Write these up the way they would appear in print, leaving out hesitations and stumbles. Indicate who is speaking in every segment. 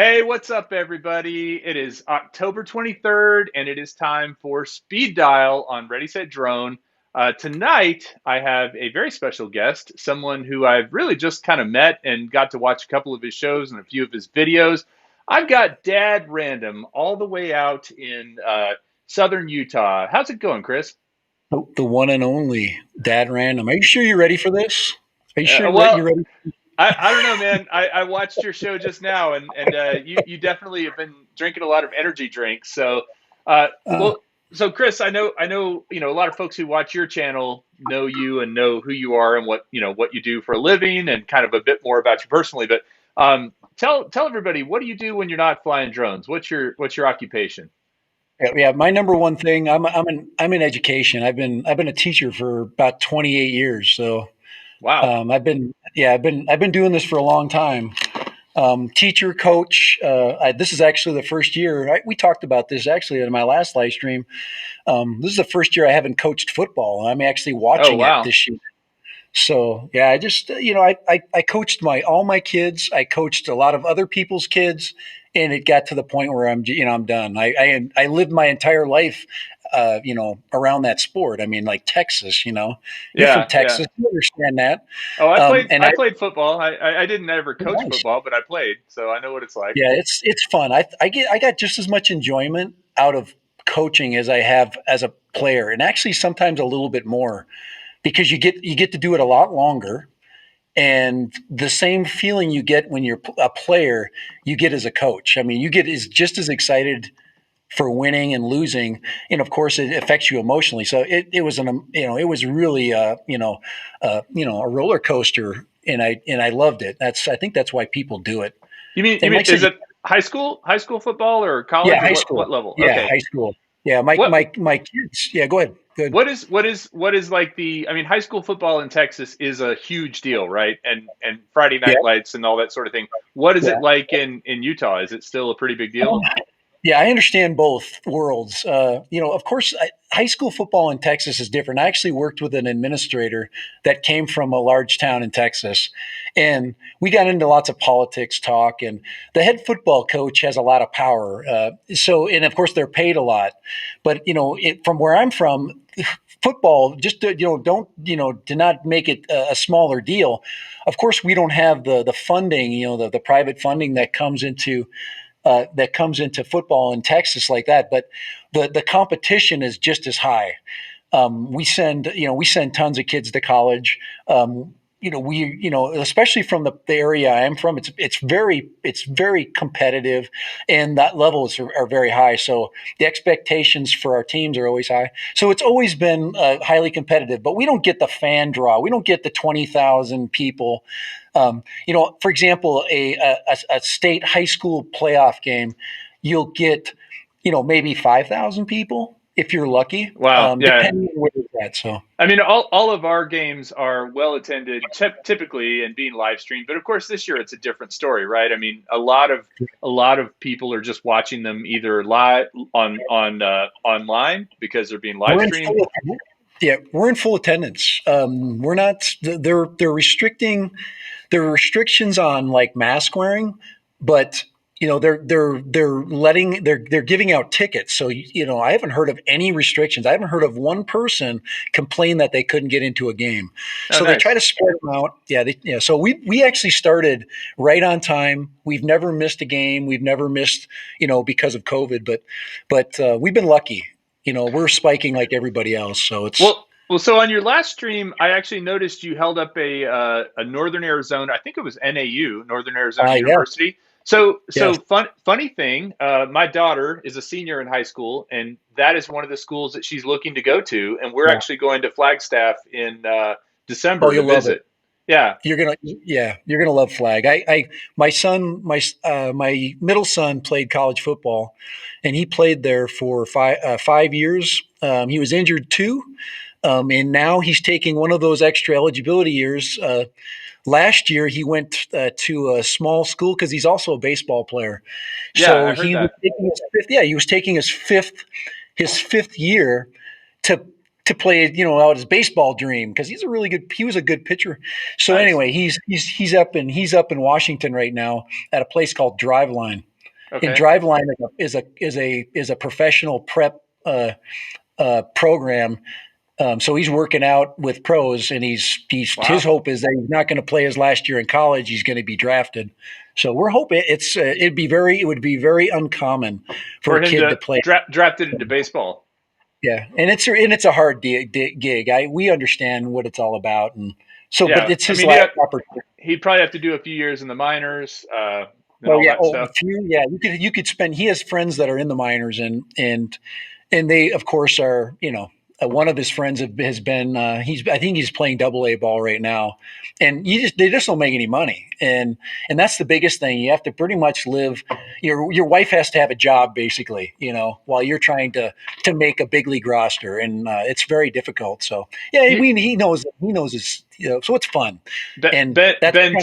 Speaker 1: Hey, what's up, everybody? It is October 23rd, and it is time for Speed Dial on Ready Set Drone. Tonight, I have a very special guest, someone who I've really just kind of met and got to watch a couple of his shows and a few of his videos. I've got Dad Random all the way out in southern Utah. How's it going, Chris?
Speaker 2: The one and only Dad Random. Are you sure you're ready for this? Are you sure
Speaker 1: Well,
Speaker 2: you're ready?
Speaker 1: I don't know, man. I watched your show just now, and you definitely have been drinking a lot of energy drinks. So,
Speaker 2: Uh,
Speaker 1: well, so Chris, I know, a lot of folks who watch your channel know you and know who you are and what you do for a living and kind of a bit more about you personally. But tell everybody, what do you do when you're not flying drones? What's your occupation?
Speaker 2: yeah, my number one thing. I'm in education. I've been a teacher for about 28 years. So
Speaker 1: Wow.
Speaker 2: I've been doing this for a long time. Teacher, coach. This is actually the first year. We talked about this actually in my last live stream. This is the first year I haven't coached football. I'm actually
Speaker 1: Oh,
Speaker 2: watching it
Speaker 1: wow.
Speaker 2: this year. So yeah, I just I coached my all my kids. I coached a lot of other people's kids, and it got to the point where I'm done. I lived my entire life, around that sport. I mean, like Texas. You're from
Speaker 1: Yeah, yeah.
Speaker 2: Texas, you understand that.
Speaker 1: Oh, I played
Speaker 2: And
Speaker 1: I played football. I didn't ever coach
Speaker 2: nice.
Speaker 1: football, but I played, so I know what it's like.
Speaker 2: Yeah, it's fun. I got just as much enjoyment out of coaching as I have as a player, and actually sometimes a little bit more because you get to do it a lot longer. And the same feeling you get when you're a player, you get as a coach. I mean, you get is just as excited for winning and losing, and of course, it affects you emotionally. So it was it was really a roller coaster, and I loved it. I think that's why people do it.
Speaker 1: You
Speaker 2: And
Speaker 1: mean
Speaker 2: like I said,
Speaker 1: is it high school football or
Speaker 2: yeah,
Speaker 1: college or
Speaker 2: high
Speaker 1: what
Speaker 2: school,
Speaker 1: level?
Speaker 2: yeah,
Speaker 1: Okay.
Speaker 2: high school, yeah. My
Speaker 1: What
Speaker 2: my my kids, yeah. Go ahead, good.
Speaker 1: what is like I mean, high school football in Texas is a huge deal, right? And Friday
Speaker 2: Yeah,
Speaker 1: night lights and all that sort of thing. What is it
Speaker 2: yeah.
Speaker 1: like in Utah? Is it still a pretty big deal?
Speaker 2: Yeah, I understand both worlds. Of course, high school football in Texas is different. I actually worked with an administrator that came from a large town in Texas, and we got into lots of politics talk. And the head football coach has a lot of power. And of course, they're paid a lot. But from where I'm from, football just don't do not make it a smaller deal. Of course, we don't have the funding, the private funding that comes into football in Texas like that. But the competition is just as high. We send tons of kids to college. Especially from the area I'm from, it's very competitive, and that levels are very high. So the expectations for our teams are always high. So it's always been highly competitive. But we don't get the fan draw. We don't get the 20,000 people. For example, a state high school playoff game, you'll get maybe 5,000 people if you're lucky,
Speaker 1: Wow. Yeah.
Speaker 2: depending on where it's at. So
Speaker 1: I mean, all of our games are well attended, typically, and being live streamed. But of course, this year it's a different story, right? I mean, a lot of people are just watching them either live on online because they're being live
Speaker 2: we're in
Speaker 1: streamed.
Speaker 2: full. Yeah, we're in full attendance. We're not. They're restricting. There are restrictions on like mask wearing, but they're giving out tickets. So I haven't heard of any restrictions. I haven't heard of one person complain that they couldn't get into a game.
Speaker 1: Oh,
Speaker 2: So they try
Speaker 1: nice.
Speaker 2: to spread them out. Yeah, yeah. So we actually started right on time. We've never missed a game. We've never missed because of COVID, but we've been lucky. We're spiking like everybody else. So it's
Speaker 1: Well. So on your last stream, I actually noticed you held up a Northern Arizona. I think it was NAU, Northern Arizona
Speaker 2: yeah,
Speaker 1: University. So
Speaker 2: yes.
Speaker 1: funny thing. My daughter is a senior in high school, and that is one of the schools that she's looking to go to. And we're
Speaker 2: Yeah.
Speaker 1: actually going to Flagstaff in
Speaker 2: Oh,
Speaker 1: December to
Speaker 2: you'll love it.
Speaker 1: visit. Yeah.
Speaker 2: You're gonna love flag. My son, my middle son played college football, and he played there for 5 years. He was injured too, and now he's taking one of those extra eligibility years. Last year, he went to a small school because he's also a baseball player.
Speaker 1: Yeah,
Speaker 2: So
Speaker 1: I heard
Speaker 2: he was
Speaker 1: that.
Speaker 2: taking his fifth. Yeah, he was taking his fifth year to to play, out his baseball dream because he was a good pitcher. So
Speaker 1: Nice.
Speaker 2: anyway, he's up in Washington right now at a place called Driveline. And
Speaker 1: Okay.
Speaker 2: Driveline is a professional prep program. So he's working out with pros, and he's his
Speaker 1: Wow.
Speaker 2: hope is that he's not going to play his last year in college. He's going to be drafted. So we're hoping it would be very uncommon for
Speaker 1: For
Speaker 2: a
Speaker 1: him
Speaker 2: kid
Speaker 1: to
Speaker 2: to play.
Speaker 1: drafted into baseball.
Speaker 2: Yeah, and it's a hard gig. We understand what it's all about, and so but
Speaker 1: Yeah.
Speaker 2: it's
Speaker 1: I
Speaker 2: his
Speaker 1: mean,
Speaker 2: last opportunity.
Speaker 1: he'd probably have to do a few years in the minors, and
Speaker 2: Oh
Speaker 1: all
Speaker 2: yeah,
Speaker 1: that stuff.
Speaker 2: a few. Yeah, you could spend. He has friends that are in the minors, and they of course are one of his friends has been I think he's playing double A ball right now, and they just don't make any money, and that's the biggest thing. You have to pretty much live. Your wife has to have a job basically, while you're trying to make a big league roster, and it's very difficult. So yeah, I
Speaker 1: You,
Speaker 2: mean he knows his, so it's fun, and that's
Speaker 1: Ben
Speaker 2: kind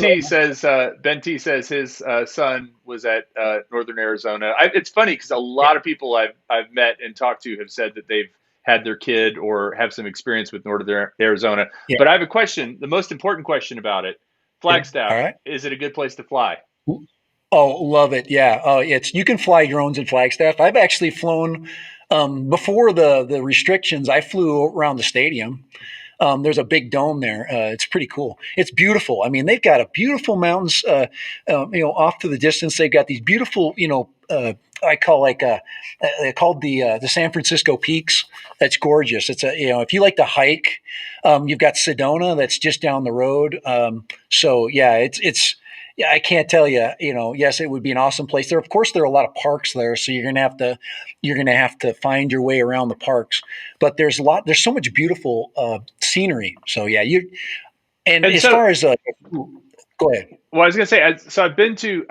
Speaker 1: T
Speaker 2: of
Speaker 1: says his son was at Northern Arizona. It's funny because a
Speaker 2: yeah,
Speaker 1: lot of people I've met and talked to have said that they've had their kid or have some experience with Northern Arizona.
Speaker 2: yeah,
Speaker 1: But I have a question, the most important question about it.
Speaker 2: yeah. All
Speaker 1: Flagstaff,
Speaker 2: right.
Speaker 1: is it a good place to fly?
Speaker 2: Oh, love it. Yeah. Oh, you can fly drones in Flagstaff. I've actually flown before the restrictions. I flew around the stadium. There's a big dome there. It's pretty cool. It's beautiful. I mean, they've got a beautiful mountains. Off to the distance, they've got these beautiful. I call they're called the San Francisco Peaks. That's gorgeous. It's if you like to hike, you've got Sedona that's just down the road. So yeah, it's yeah, I can't tell you. Yes, it would be an awesome place. Of course, there are a lot of parks there, so you're gonna have to find your way around the parks. But there's so much beautiful scenery. So yeah, and
Speaker 1: And
Speaker 2: as
Speaker 1: so,
Speaker 2: far as go ahead.
Speaker 1: well, I was gonna say, so I've been to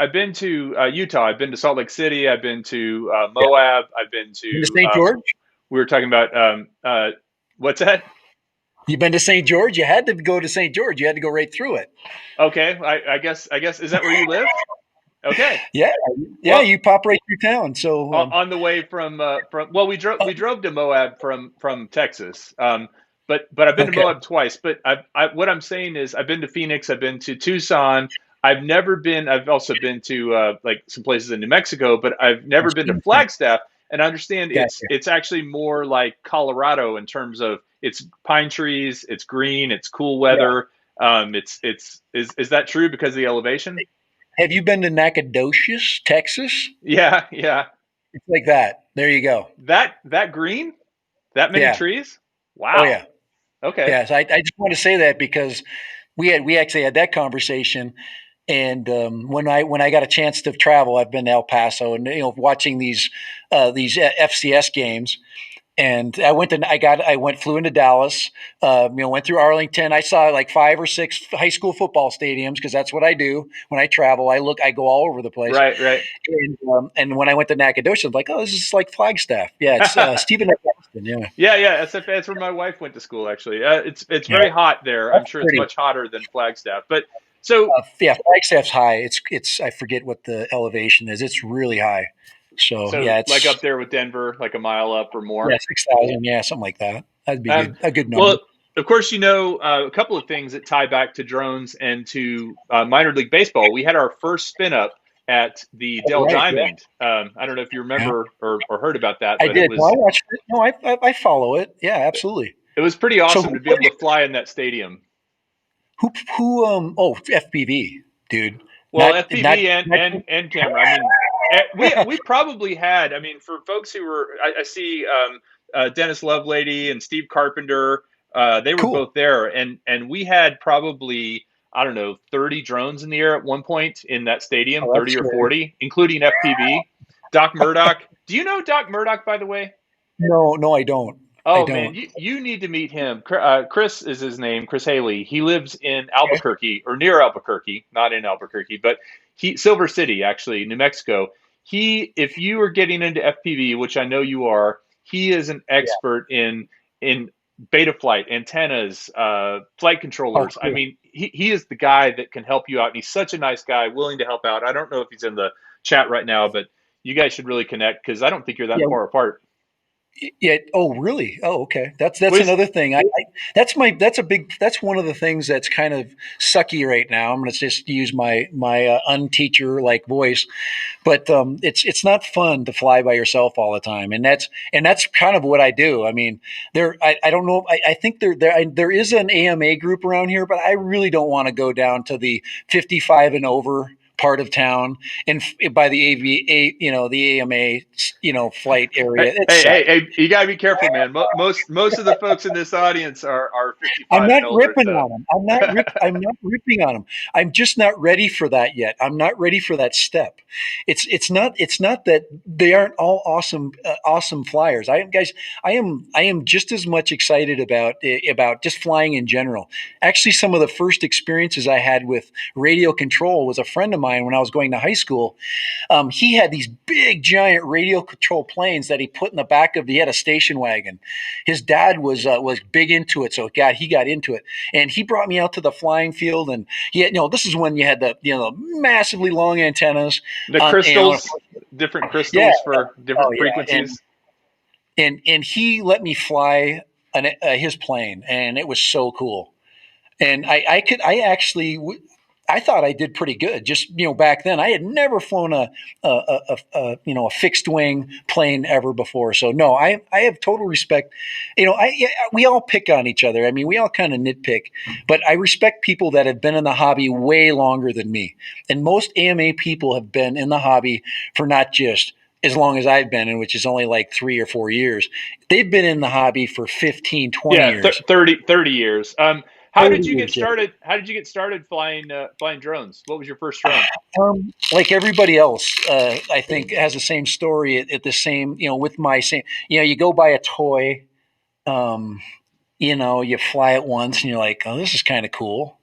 Speaker 1: Utah. I've been to Salt Lake City. I've been to
Speaker 2: Yeah,
Speaker 1: Moab. I've been
Speaker 2: been to
Speaker 1: to
Speaker 2: St. George.
Speaker 1: we were talking about what's that?
Speaker 2: You've been to St. George. You had to go to St. George. You had to go right through it.
Speaker 1: Okay, I guess is that where you live? Okay.
Speaker 2: Yeah, yeah.
Speaker 1: Well,
Speaker 2: You pop right through town. So
Speaker 1: on the way from well, we drove to Moab from Texas. But I've been to
Speaker 2: okay,
Speaker 1: Moab twice. But what I'm saying is I've been to Phoenix. I've been to Tucson. I've never been. I've also been to like some places in New Mexico, but I've never been to Flagstaff. And I understand it's
Speaker 2: gotcha.
Speaker 1: it's actually more like Colorado in terms of it's pine trees, it's green, it's cool
Speaker 2: Yeah.
Speaker 1: weather. It's is that true because of the elevation?
Speaker 2: Have you been to Nacogdoches, Texas?
Speaker 1: Yeah, yeah.
Speaker 2: It's like that. There you go.
Speaker 1: That green? That many
Speaker 2: Yeah.
Speaker 1: trees?
Speaker 2: Oh
Speaker 1: Wow.
Speaker 2: yeah.
Speaker 1: Okay.
Speaker 2: Yeah. So I just want to say that because we actually had that conversation. And when I got a chance to travel, I've been to El Paso and watching these FCS games. And flew into Dallas, went through Arlington. I saw like 5 or 6 high school football stadiums because that's what I do when I travel. I go all over the place.
Speaker 1: Right, right.
Speaker 2: And when I went to Nacogdoches, I was like, oh, this is like Flagstaff. Yeah, it's Stephen F. Austin. Yeah,
Speaker 1: Yeah, yeah. That's where my wife went to school. Actually, it's
Speaker 2: yeah,
Speaker 1: very hot there. I'm
Speaker 2: that's
Speaker 1: sure it's
Speaker 2: pretty.
Speaker 1: much hotter than Flagstaff. But so
Speaker 2: Yeah, Flagstaff's high. It's I forget what the elevation is. It's really high. So
Speaker 1: so
Speaker 2: yeah,
Speaker 1: like
Speaker 2: it's
Speaker 1: up there with Denver, like a mile up or
Speaker 2: yeah
Speaker 1: more.
Speaker 2: 6,000. Yeah, something like that. That'd be
Speaker 1: Um,
Speaker 2: good. A good number.
Speaker 1: well, of course, a couple of things that tie back to drones and to minor league baseball. We had our first spin up at the
Speaker 2: All
Speaker 1: Dell
Speaker 2: right. Yeah.
Speaker 1: Diamond. I don't know if you
Speaker 2: Yeah.
Speaker 1: remember or heard about that,
Speaker 2: I
Speaker 1: but it
Speaker 2: did. No, I
Speaker 1: was
Speaker 2: watched it. No, I follow it. Yeah, absolutely.
Speaker 1: it was pretty
Speaker 2: So
Speaker 1: awesome to be able to fly in that stadium.
Speaker 2: who oh FPV, dude.
Speaker 1: Well,
Speaker 2: Not
Speaker 1: FPV and camera. I mean, we probably had. I mean, for folks who were, I see Dennis Lovelady and Steve Carpenter. They were
Speaker 2: cool.
Speaker 1: both there, and we had probably I don't know 30 drones in the air at one point in that stadium,
Speaker 2: Oh, that's
Speaker 1: 30 or
Speaker 2: scary.
Speaker 1: 40, including FPV. Doc Murdoch. Do you know Doc Murdoch, by the way?
Speaker 2: No, no, I don't. I
Speaker 1: Oh man,
Speaker 2: don't.
Speaker 1: you need to meet him. Chris is his name, Chris Haley. He lives in
Speaker 2: Okay.
Speaker 1: Albuquerque or near Albuquerque, not in Albuquerque, but Silver City, actually, New Mexico. If you are getting into FPV, which I know you are, he is an
Speaker 2: Yeah.
Speaker 1: expert in beta flight, antennas, flight
Speaker 2: Oh,
Speaker 1: controllers. I
Speaker 2: cool.
Speaker 1: mean, he is the guy that can help you out, and he's such a nice guy, willing to help out. I don't know if he's in the chat right now, but you guys should really connect because I don't think you're that
Speaker 2: Yeah.
Speaker 1: far apart.
Speaker 2: Yeah. Oh, really? Oh, okay. That's
Speaker 1: Was
Speaker 2: another thing. That's one of the things that's kind of sucky right now. I'm going to just use my unteacher like voice, but it's not fun to fly by yourself all the time, and that's kind of what I do. I mean, I don't know. I think there is an AMA group around here, but I really don't want to go down to the 55 and over part of town and by the the AMA flight
Speaker 1: hey,
Speaker 2: area. It
Speaker 1: hey,
Speaker 2: sucks.
Speaker 1: hey, hey, you gotta be careful, man. Most of the folks in this audience are
Speaker 2: I'm
Speaker 1: 55
Speaker 2: not
Speaker 1: and older,
Speaker 2: ripping
Speaker 1: so
Speaker 2: on them. I'm not ripping on them. I'm just not ready for that yet. I'm not ready for that step. It's not that they aren't all awesome flyers. I am just as much excited about just flying in general. Actually, some of the first experiences I had with radio control was a friend of mine when I was going to high school. He had these big, giant radio control planes that he put in the back of. He had a station wagon. His dad was big into it, so he got into it, and he brought me out to the flying field. And this is when you had the massively long antennas.
Speaker 1: the
Speaker 2: And
Speaker 1: crystals, different
Speaker 2: yeah,
Speaker 1: crystals for
Speaker 2: oh
Speaker 1: different
Speaker 2: yeah,
Speaker 1: frequencies.
Speaker 2: and he let me fly his plane, and it was so cool. And I actually, I thought I did pretty good. Just back then, I had never flown a fixed wing plane ever before. So no, I have total respect. Yeah, we all pick on each other. I mean, we all kind of nitpick, but I respect people that have been in the hobby way longer than me. And most AMA people have been in the hobby for not just as long as I've been in, which is only like 3 or 4 years. They've been in the hobby for 15, 20
Speaker 1: Yeah,
Speaker 2: years.
Speaker 1: 30 years. How
Speaker 2: 30
Speaker 1: did you get
Speaker 2: years. Yeah.
Speaker 1: started? How did you get started flying drones? What was your first drone?
Speaker 2: Like everybody else, I think has the same story at the same, with my same, you go buy a toy, um, you fly it once and you're like, oh, this is kind of cool.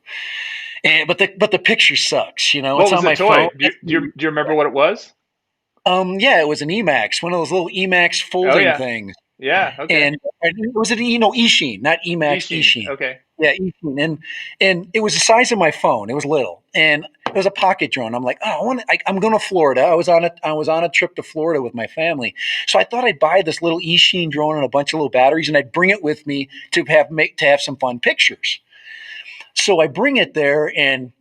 Speaker 2: But the picture sucks,
Speaker 1: What
Speaker 2: it's
Speaker 1: was
Speaker 2: on
Speaker 1: the
Speaker 2: my phone.
Speaker 1: toy? Do you remember what it was?
Speaker 2: Yeah, it was an Emax, one of those little Emax
Speaker 1: Oh
Speaker 2: folding
Speaker 1: yeah,
Speaker 2: things.
Speaker 1: yeah. Okay.
Speaker 2: And it was an Esheen, not Emax,
Speaker 1: Ishin.
Speaker 2: Esheen.
Speaker 1: Okay.
Speaker 2: Yeah, Esheen, and it was the size of my phone. It was little, and it was a pocket drone. I'm like, oh, I'm going to Florida. I was on a trip to Florida with my family, so I thought I'd buy this little Esheen drone and a bunch of little batteries, and I'd bring it with me to have some fun pictures. So I bring it there, and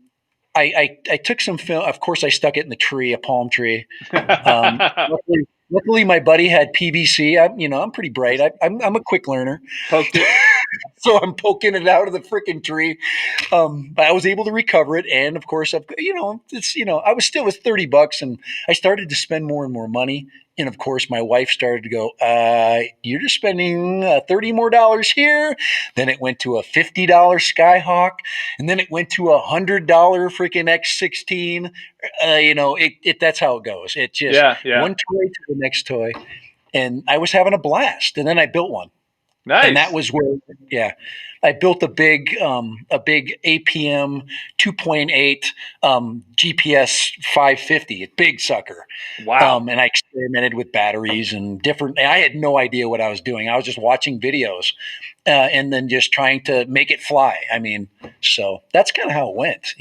Speaker 2: I took some film. Of course, I stuck it in the tree, a palm tree. Luckily, my buddy had PVC. I'm pretty bright.
Speaker 1: Just
Speaker 2: I'm a quick learner,
Speaker 1: poked it.
Speaker 2: so I'm poking it out of the freaking tree. But I was able to recover it, and of course, I was still with $30, and I started to spend more and more money. And of course, my wife started to go, "You're just spending $30 more here." Then it went to a $50 Skyhawk, and then it went to a $100 freaking X16. That's how it goes. It just
Speaker 1: Yeah, yeah.
Speaker 2: one toy to the next toy, and I was having a blast. And then I built one, and that
Speaker 1: Nice.
Speaker 2: was where, yeah, I built a big APM 2.8 GPS 550, a big sucker.
Speaker 1: Wow.
Speaker 2: And I experimented with batteries and different. I had no idea what I was doing. I was just watching videos, and then just trying to make it fly. I mean, so that's kind of how it went.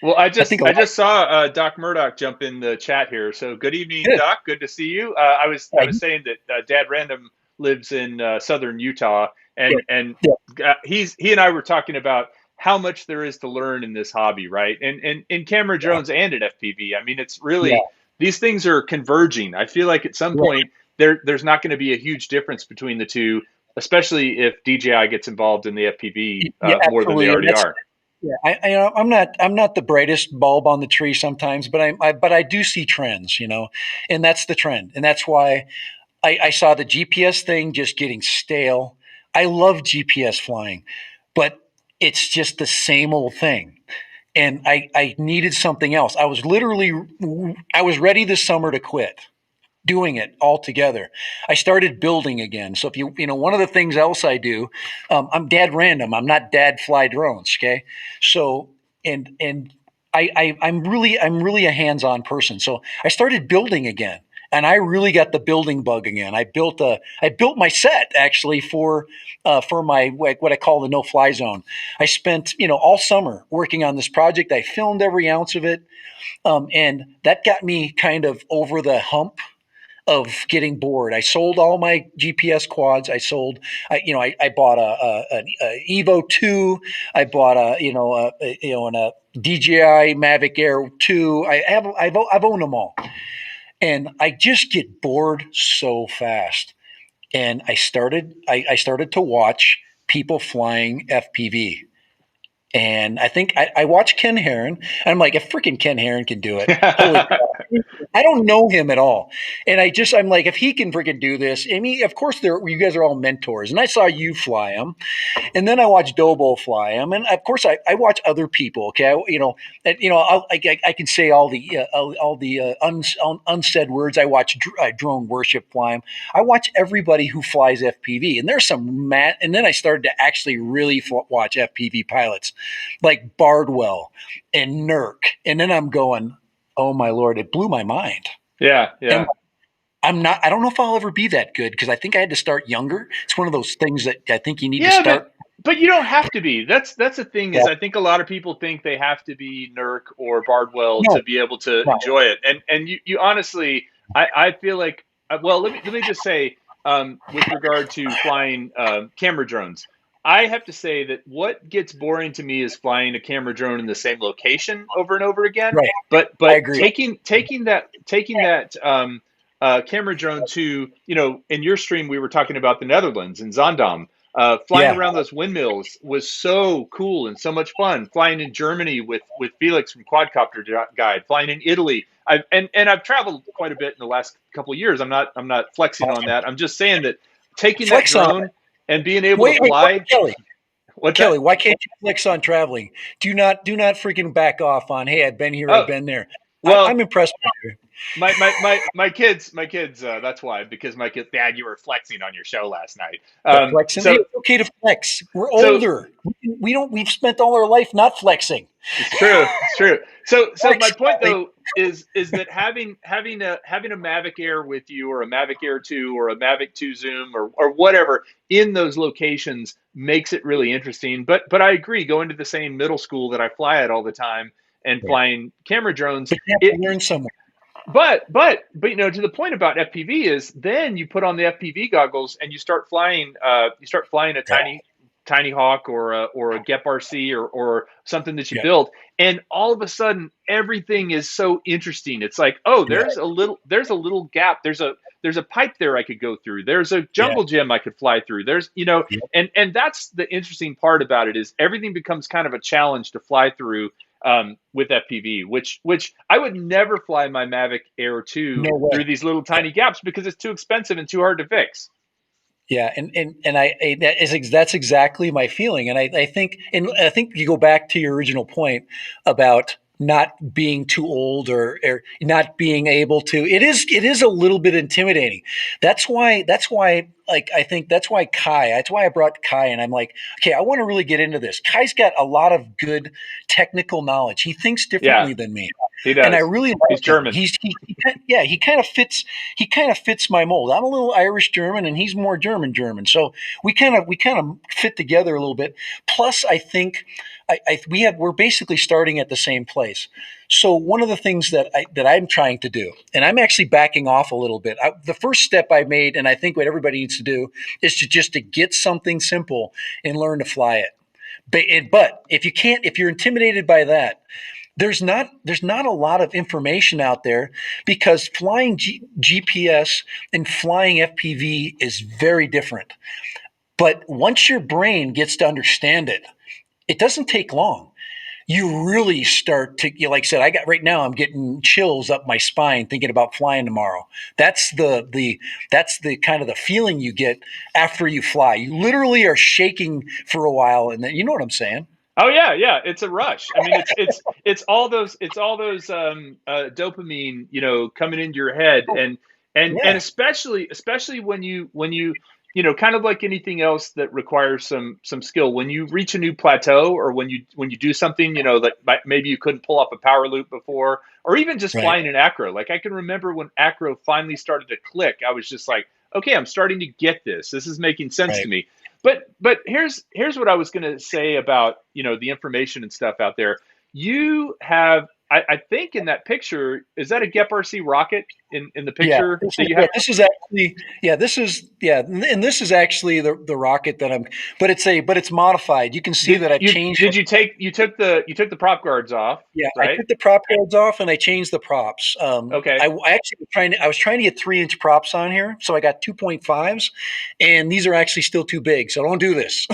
Speaker 1: Well, I
Speaker 2: I
Speaker 1: just
Speaker 2: think a
Speaker 1: I
Speaker 2: lot.
Speaker 1: just saw Doc Murdoch jump in the chat here. So good evening,
Speaker 2: Good.
Speaker 1: Doc. Good to see you. I was saying that Dad Random lives in southern Utah,
Speaker 2: Yeah,
Speaker 1: and
Speaker 2: yeah,
Speaker 1: he and I were talking about how much there is to learn in this hobby, right? And in camera
Speaker 2: yeah,
Speaker 1: drones and at FPV. I mean, it's
Speaker 2: yeah,
Speaker 1: really these things are converging. I feel like at some
Speaker 2: yeah,
Speaker 1: point there's not going to be a huge difference between the two, especially if DJI gets involved in the FPV
Speaker 2: yeah,
Speaker 1: more than they
Speaker 2: absolutely. And
Speaker 1: already
Speaker 2: that's
Speaker 1: are.
Speaker 2: Yeah, I'm not the brightest bulb on the tree sometimes, but I do see trends, and that's the trend, and that's why I saw the GPS thing just getting stale. I love GPS flying, but it's just the same old thing, and I needed something else. I was ready this summer to quit doing it altogether. I started building again. So if one of the things else I do, I'm dad random. I'm not dad fly drones. Okay. So, and I'm really a hands-on person. So I started building again. And I really got the building bug again. I built my set actually for my what I call the no fly zone. I spent all summer working on this project. I filmed every ounce of it, and that got me kind of over the hump of getting bored. I sold all my GPS quads. I bought an Evo 2. I bought a DJI Mavic Air 2. I've owned them all. And I just get bored so fast. And I started to watch people flying FPV. And I think I watched Ken Herron, and I'm like, if freaking Ken Herron can do it, holy crap. I don't know him at all. And I'm like, if he can freaking do this, I mean, of course, you guys are all mentors. And I saw you fly him. And then I watch Dobo fly them, and of course I watch other people. Okay, I can say all the unsaid words. I watch drone worship fly them. I watch everybody who flies FPV, and there's some mat. And then I started to actually really watch FPV pilots like Bardwell and Nurk, and then I'm going, oh my lord, it blew my mind.
Speaker 1: Yeah,
Speaker 2: And
Speaker 1: yeah.
Speaker 2: I'm not. I don't know if I'll ever be that good because I think I had to start younger. It's one of those things that I think you need to
Speaker 1: Yeah,
Speaker 2: start.
Speaker 1: but you don't have to be. That's the thing
Speaker 2: Yeah.
Speaker 1: is I think a lot of people think they have to be Nurk or Bardwell
Speaker 2: No,
Speaker 1: to be able to
Speaker 2: no.
Speaker 1: enjoy it. And you honestly, I feel like well, let me just say with regard to flying camera drones, I have to say that what gets boring to me is flying a camera drone in the same location over and over again.
Speaker 2: Right. I
Speaker 1: But
Speaker 2: agree.
Speaker 1: taking that camera drone to, in your stream we were talking about the Netherlands and Zaandam. Flying
Speaker 2: Yeah.
Speaker 1: around those windmills was so cool and so much fun. Flying in Germany with Felix from Quadcopter Guide. Flying in Italy. I've traveled quite a bit in the last couple of years. I'm not flexing on
Speaker 2: Awesome.
Speaker 1: that. I'm just saying that taking that
Speaker 2: Flex on it.
Speaker 1: drone and being able to
Speaker 2: Wait,
Speaker 1: fly.
Speaker 2: Kelly.
Speaker 1: What's
Speaker 2: Kelly,
Speaker 1: that?
Speaker 2: why can't you flex on traveling? Do not freaking back off on, hey, I've been here, I've
Speaker 1: Oh,
Speaker 2: been there. I'm
Speaker 1: well,
Speaker 2: impressed by you.
Speaker 1: my kids. That's why, because my kids, Dad, you were flexing on your show last night.
Speaker 2: The flexing. Hey,
Speaker 1: So
Speaker 2: it's okay to flex. We're
Speaker 1: so
Speaker 2: older. We've spent all our life not flexing.
Speaker 1: It's true. It's true. So my
Speaker 2: Flex,
Speaker 1: point
Speaker 2: Kelly.
Speaker 1: though is that having a Mavic Air with you, or a Mavic Air 2, or a Mavic 2 Zoom, or whatever in those locations makes it really interesting. But I agree, going to the same middle school that I fly at all the time and
Speaker 2: Yeah.
Speaker 1: flying camera drones,
Speaker 2: But you have
Speaker 1: it
Speaker 2: to learn somewhere.
Speaker 1: but to the point about FPV is then you put on the FPV goggles and you start flying a
Speaker 2: Yeah.
Speaker 1: tiny hawk, or a Gep RC, or something that you
Speaker 2: Yeah.
Speaker 1: built, and all of a sudden everything is so interesting. It's like, oh,
Speaker 2: Yeah.
Speaker 1: there's a little gap, there's a pipe there I could go through, there's a
Speaker 2: Yeah.
Speaker 1: jungle gym I could fly through,
Speaker 2: Yeah.
Speaker 1: and that's the interesting part about it, is everything becomes kind of a challenge to fly through with FPV, which I would never fly my Mavic Air 2
Speaker 2: No way.
Speaker 1: through these little
Speaker 2: Yeah.
Speaker 1: tiny gaps because it's too expensive and too hard to fix.
Speaker 2: Yeah, and that's exactly my feeling, and I think you go back to your original point about not being too old, or not being able to. It is a little bit intimidating. That's why like I think that's why Kai. That's why I brought Kai, and I'm like, okay, I want to really get into this. Kai's got a lot of good technical knowledge. He thinks
Speaker 1: Yeah,
Speaker 2: differently than me,
Speaker 1: he
Speaker 2: and I
Speaker 1: does.
Speaker 2: really
Speaker 1: He's
Speaker 2: like him.
Speaker 1: German.
Speaker 2: Yeah, he kind of fits my mold. I'm a little Irish German, and he's more German. So we kind of fit together a little bit. Plus, I think we're basically starting at the same place. So one of the things that I'm trying to do, and I'm actually backing off a little bit. The first step I made, and I think what everybody needs to do, is to get something simple and learn to fly it. But if you're intimidated by that, there's not a lot of information out there, because flying GPS and flying FPV is very different. But once your brain gets to understand it, it doesn't take long. You really start to, like I said, right now I'm getting chills up my spine thinking about flying tomorrow. That's the kind of the feeling you get after you fly. You literally are shaking for a while, and then you know what I'm saying.
Speaker 1: Oh yeah, yeah. It's a rush. I mean, it's all those dopamine, coming into your head, and
Speaker 2: Yeah,
Speaker 1: especially when you kind of like anything else that requires some skill. When you reach a new plateau, or when you do something, that maybe you couldn't pull off a power loop before, or even just
Speaker 2: right,
Speaker 1: flying an acro. Like, I can remember when acro finally started to click. I was just like, okay, I'm starting to get this. This is making sense
Speaker 2: right.
Speaker 1: to me. But here's what I was going to say about the information and stuff out there. You have I think in that picture, is that a Gep RC rocket in the
Speaker 2: Yeah,
Speaker 1: picture that you have?
Speaker 2: this is actually and this is actually the rocket that I'm, but it's modified. You can see
Speaker 1: Did
Speaker 2: that I've
Speaker 1: you
Speaker 2: changed.
Speaker 1: did you take you took the prop guards off,
Speaker 2: Yeah, I
Speaker 1: right?
Speaker 2: took the prop guards off and I changed the props.
Speaker 1: Okay.
Speaker 2: I actually I was trying to get 3-inch props on here, so I got 2.5s, and these are actually still too big, so don't do this.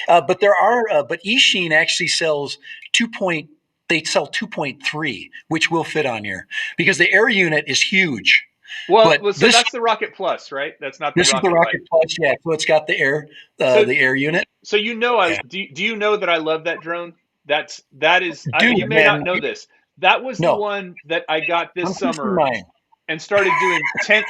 Speaker 2: But there are, but eSheen actually sells 2. They sell 2.3, which will fit on here because the air unit is huge.
Speaker 1: Well,
Speaker 2: But
Speaker 1: so that's the Rocket Plus, right? That's not the
Speaker 2: this is the
Speaker 1: Rocket Light.
Speaker 2: Rocket Plus, yeah. So it's got
Speaker 1: So
Speaker 2: the air unit.
Speaker 1: so I
Speaker 2: Yeah.
Speaker 1: do you know that I love that drone? That is
Speaker 2: Dude,
Speaker 1: you may not
Speaker 2: man,
Speaker 1: know this. That was the
Speaker 2: no,
Speaker 1: one that I got
Speaker 2: I'm
Speaker 1: this
Speaker 2: pushing
Speaker 1: summer
Speaker 2: mine.
Speaker 1: and started doing 10.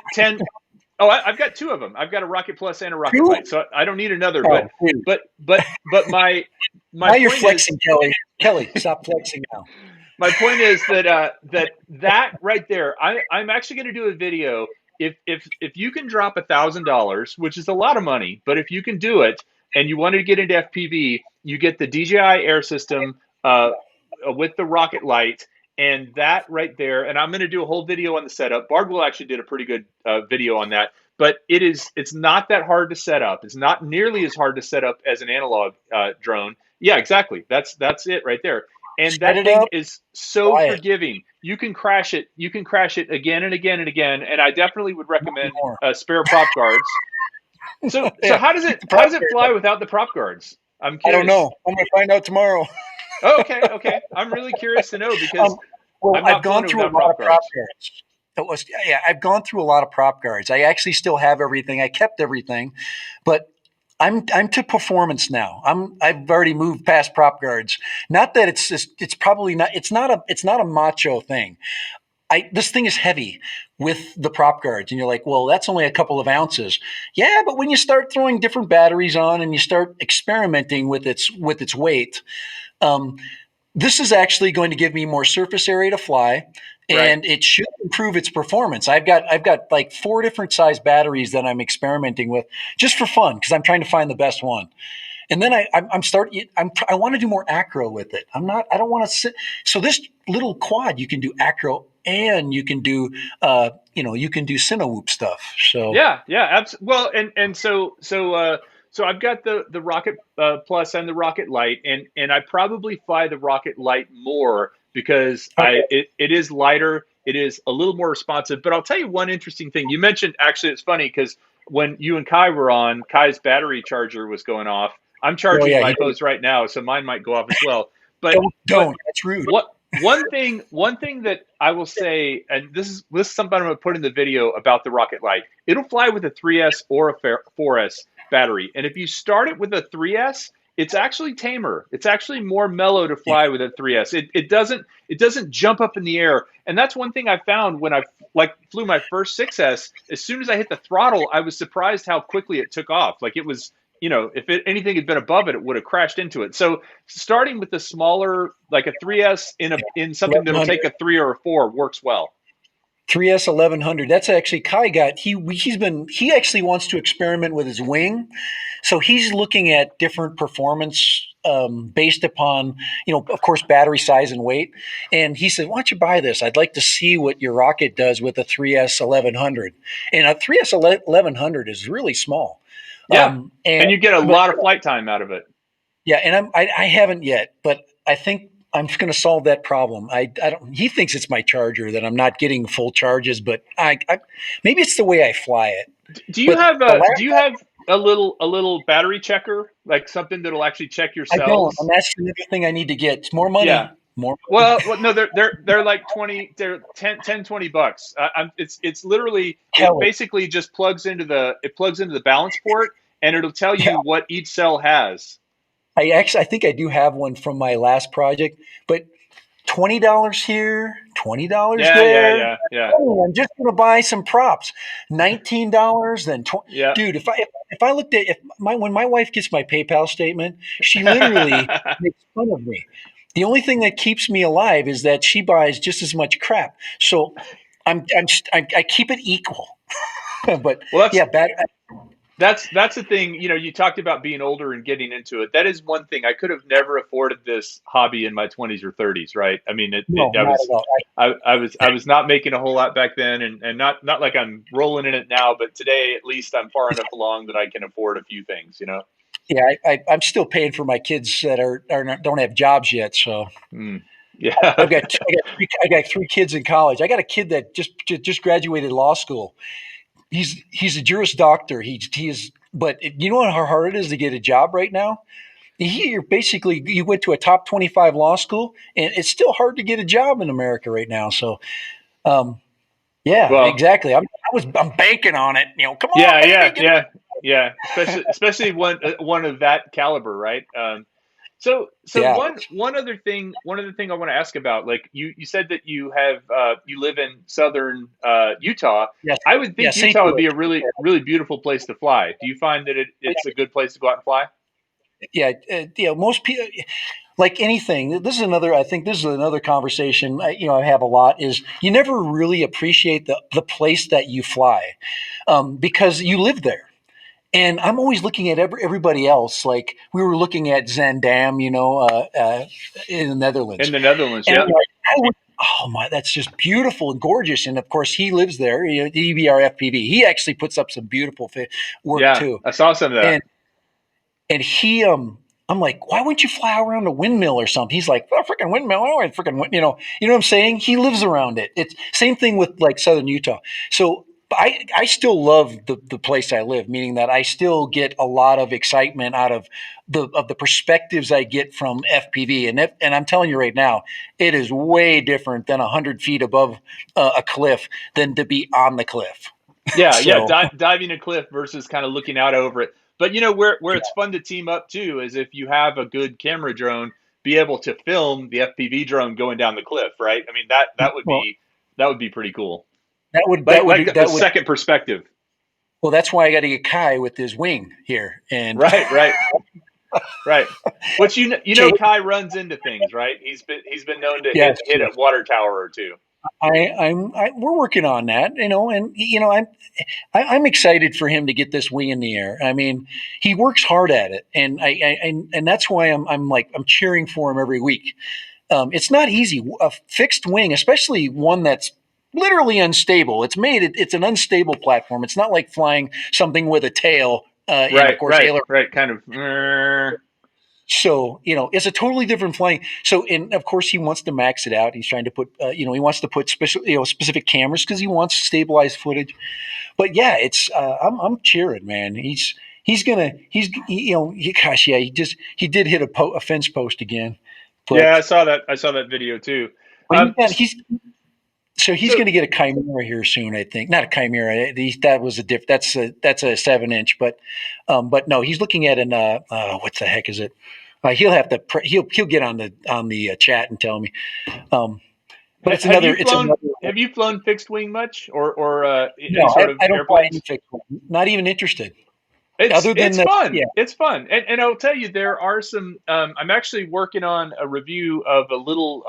Speaker 1: Oh, I've got two of them. I've got a Rocket Plus and a Rocket
Speaker 2: Two?
Speaker 1: Light, so I don't need another.
Speaker 2: Oh, dude.
Speaker 1: But my
Speaker 2: Now you're
Speaker 1: point is
Speaker 2: flexing, Kelly. Kelly, stop flexing now.
Speaker 1: my point is that that right there, I'm actually going to do a video. If you can drop $1,000, which is a lot of money, but if you can do it and you wanted to get into FPV, you get the DJI Air system with the rocket light, and that right there. And I'm going to do a whole video on the setup. Bardwell actually did a pretty good video on that. But it's not that hard to set up. It's not nearly as hard to set up as an analog drone. Yeah, exactly. That's it right there. And
Speaker 2: Set
Speaker 1: that
Speaker 2: it
Speaker 1: thing
Speaker 2: up,
Speaker 1: is so
Speaker 2: fly it.
Speaker 1: forgiving. You can crash it. You can crash it again and again and again. And I definitely would
Speaker 2: Not
Speaker 1: recommend
Speaker 2: anymore.
Speaker 1: spare prop guards. So
Speaker 2: Yeah,
Speaker 1: how does
Speaker 2: keep
Speaker 1: it
Speaker 2: the
Speaker 1: how
Speaker 2: prop
Speaker 1: does it
Speaker 2: guard
Speaker 1: fly
Speaker 2: up.
Speaker 1: without the prop guards? I'm
Speaker 2: I don't
Speaker 1: curious.
Speaker 2: know. I'm going to find out tomorrow.
Speaker 1: Oh, okay. I'm really curious to know because
Speaker 2: Um, well,
Speaker 1: I've
Speaker 2: I've
Speaker 1: not flown
Speaker 2: gone
Speaker 1: it
Speaker 2: through a
Speaker 1: without
Speaker 2: lot
Speaker 1: prop
Speaker 2: of prop
Speaker 1: guards.
Speaker 2: guards. Yeah, I've gone through a lot of prop guards. I actually still have everything. I kept everything, but I'm to performance now. I've already moved past prop guards. Not that it's probably not it's not a macho thing. This thing is heavy with the prop guards, and you're like, well, that's only a couple of ounces. Yeah, but when you start throwing different batteries on and you start experimenting with its weight, um, this is actually going to give me more surface area to fly,
Speaker 1: Right.
Speaker 2: and it should improve its performance. I've got like 4 different size batteries that I'm experimenting with just for fun because I'm trying to find the best one. And then I'm starting. I want to do more acro with it. I'm not. I don't want to sit. So this little quad, you can do acro and you can do, you can do Cinewhoop stuff. So
Speaker 1: Well, so I've got the Rocket Plus and the Rocket Light, and I probably fly the Rocket Light more because
Speaker 2: okay,
Speaker 1: it is lighter, it is a little more responsive. But I'll tell you one interesting thing. You mentioned actually it's funny because when you and Kai were on, Kai's battery charger was going off. I'm
Speaker 2: oh
Speaker 1: charging
Speaker 2: yeah,
Speaker 1: my post right now, so mine might go off as well. But but
Speaker 2: don't. That's rude.
Speaker 1: what one thing that I will say, and this is something I'm going to put in the video about the Rocket Light. It'll fly with a 3S or a 4S battery, and if you start it with a 3S, it's actually tamer. It's actually more mellow to
Speaker 2: Yeah,
Speaker 1: fly with a 3S. It doesn't jump up in the air, and that's one thing I found when I like flew my first 6S. As soon as I hit the throttle, I was surprised how quickly it took off. Like it was, if anything had been above it, it would have crashed into it. So starting with the smaller, like a 3S in something that'll
Speaker 2: 1100.
Speaker 1: take a 3 or a 4 works well.
Speaker 2: 3S 1100. That's actually Kai got. He actually wants to experiment with his wing, so he's looking at different performance based upon, of course, battery size and weight. And he said, "Why don't you buy this? I'd like to see what your rocket does with a 3S 1100." And a 3S 1100 is really small.
Speaker 1: Yeah,
Speaker 2: And
Speaker 1: and you get a
Speaker 2: but
Speaker 1: lot of flight time out of it.
Speaker 2: yeah, and I haven't yet, but I think I'm going to solve that problem. I don't. He thinks it's my charger that I'm not getting full charges, but I maybe it's the way I fly it.
Speaker 1: Do you
Speaker 2: But
Speaker 1: have
Speaker 2: the
Speaker 1: a
Speaker 2: last
Speaker 1: do you have a little battery checker, like something that'll actually check your
Speaker 2: I don't, and
Speaker 1: cells?
Speaker 2: that's the other thing I need to get. It's more
Speaker 1: Yeah.
Speaker 2: money, more money.
Speaker 1: Well, no, they're like 20, they're 10, $20. It's literally, it
Speaker 2: Kelly,
Speaker 1: basically just plugs into the balance port, and it'll tell
Speaker 2: yeah,
Speaker 1: you what each cell has.
Speaker 2: I think I do have one from my last project, but $20 here, $20 there.
Speaker 1: Yeah.
Speaker 2: Oh, I'm just going to buy some props. $19, then
Speaker 1: Yeah.
Speaker 2: dude. If I looked at if my when my wife gets my PayPal statement, she literally makes fun of me. The only thing that keeps me alive is that she buys just as much crap. So I keep it equal. But
Speaker 1: Well,
Speaker 2: yeah,
Speaker 1: That's the thing. You talked about being older and getting into it. That is one thing. I could have never afforded this hobby in my 20s or 30s, right? I mean,
Speaker 2: No,
Speaker 1: I
Speaker 2: not
Speaker 1: was
Speaker 2: at all.
Speaker 1: I was not making a whole lot back then, and not like I'm rolling in it now, but today at least I'm far enough along that I can afford a few things.
Speaker 2: Yeah, I'm still paying for my kids that are not, don't have jobs yet. So
Speaker 1: Mm. Yeah.
Speaker 2: I got three kids in college. I got a kid that just graduated law school. He's a Juris Doctor. He is, but you know how hard it is to get a job right now. You're basically you went to a top 25 law school, and it's still hard to get a job in America right now. So, um, yeah,
Speaker 1: Well,
Speaker 2: exactly. I'm banking on it. Come on,
Speaker 1: yeah,
Speaker 2: baby,
Speaker 1: yeah,
Speaker 2: get it.
Speaker 1: yeah, yeah. Especially one of that caliber, right? So
Speaker 2: Yeah,
Speaker 1: one other thing I want to ask about, like you said that you live in southern Utah.
Speaker 2: yes,
Speaker 1: I would
Speaker 2: yeah,
Speaker 1: think
Speaker 2: St.
Speaker 1: Utah would
Speaker 2: Louis.
Speaker 1: be a really beautiful place to fly. Do you find that it's a good place to go out and fly?
Speaker 2: Yeah, most people like anything. This is another. I think this is another conversation. I have a lot. Is you never really appreciate the place that you fly, because you live there. And I'm always looking at everybody else. Like we were looking at Zandam, in the
Speaker 1: In
Speaker 2: Netherlands,
Speaker 1: the Netherlands,
Speaker 2: and I'm
Speaker 1: yeah,
Speaker 2: like, oh my, that's just beautiful and gorgeous. And of course, he lives there. The EBR FPV. He actually puts up some beautiful work
Speaker 1: yeah.
Speaker 2: too.
Speaker 1: I saw some of that.
Speaker 2: And he I'm like, why wouldn't you fly around a windmill or something? He's like, oh, freaking windmill, I want freaking you know what I'm saying? He lives around it. It's same thing with like southern Utah. So I still love the place I live, meaning that I still get a lot of excitement out of the perspectives I get from FPV, and I'm telling you right now, it is way different than 100 feet above a cliff than to be on the cliff.
Speaker 1: Yeah, yeah,
Speaker 2: So
Speaker 1: diving a cliff versus kind of looking out over it. But where it's fun to team up too is if you have a good camera drone, be able to film the FPV drone going down the cliff, right? I mean
Speaker 2: well,
Speaker 1: that would be pretty cool.
Speaker 2: that would
Speaker 1: Like
Speaker 2: that would
Speaker 1: like a
Speaker 2: that would
Speaker 1: second perspective.
Speaker 2: Well, that's why I got to get Kai with his wing here. And
Speaker 1: Right, right, right. Which
Speaker 2: okay,
Speaker 1: Kai runs into things, right? He's been known to hit
Speaker 2: yes,
Speaker 1: hit
Speaker 2: yes.
Speaker 1: a water tower or two.
Speaker 2: We're working on that, and I'm excited for him to get this wing in the air. I mean, he works hard at it, and and that's why I'm cheering for him every week. It's not easy. A fixed wing, especially one that's literally unstable. It's an unstable platform. It's not like flying something with a tail, and of
Speaker 1: Right,
Speaker 2: course
Speaker 1: right,
Speaker 2: aileron.
Speaker 1: right. Kind of.
Speaker 2: So, it's a totally different flying. So, and of course, he wants to max it out. He's trying to put, he wants to put specific cameras because he wants stabilized footage. But yeah, I'm cheering, man. Gosh, yeah, he did hit a fence post again.
Speaker 1: Yeah,
Speaker 2: But,
Speaker 1: I saw that video too.
Speaker 2: but
Speaker 1: Um,
Speaker 2: he's
Speaker 1: so
Speaker 2: going to get a Chimera here soon, I think. Not a Chimera. That was a that's a 7 inch, but no, he's looking at what the heck is it? He'll have to he'll get on the chat and tell me. Um, but it's another.
Speaker 1: have you flown fixed wing much or any
Speaker 2: No,
Speaker 1: sort of
Speaker 2: I don't fly any
Speaker 1: airplanes?
Speaker 2: fixed one. Not even interested.
Speaker 1: It's
Speaker 2: Other than
Speaker 1: it's
Speaker 2: the
Speaker 1: fun.
Speaker 2: yeah.
Speaker 1: It's fun, and I'll tell you there are some. I'm actually working on a review of a little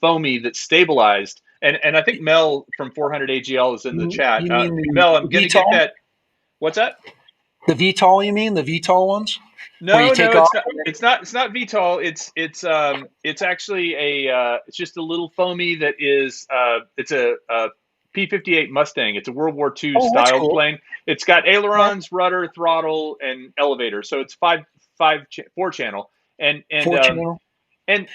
Speaker 1: foamy that's stabilized, and I think Mel from 400 AGL is in the chat.
Speaker 2: You mean
Speaker 1: Mel, I'm
Speaker 2: the
Speaker 1: gonna get
Speaker 2: VTOL?
Speaker 1: that. What's that?
Speaker 2: The VTOL? You mean the VTOL ones where you
Speaker 1: No,
Speaker 2: take
Speaker 1: no,
Speaker 2: off?
Speaker 1: it's not. It's not VTOL. It's actually it's just a little foamy that is it's a P-58 Mustang. It's a World War II
Speaker 2: Oh, that's
Speaker 1: styled
Speaker 2: cool.
Speaker 1: plane. It's got
Speaker 2: Yeah.
Speaker 1: ailerons, rudder, throttle, and elevator. So it's four channel, and and
Speaker 2: Four
Speaker 1: um,
Speaker 2: channel.
Speaker 1: and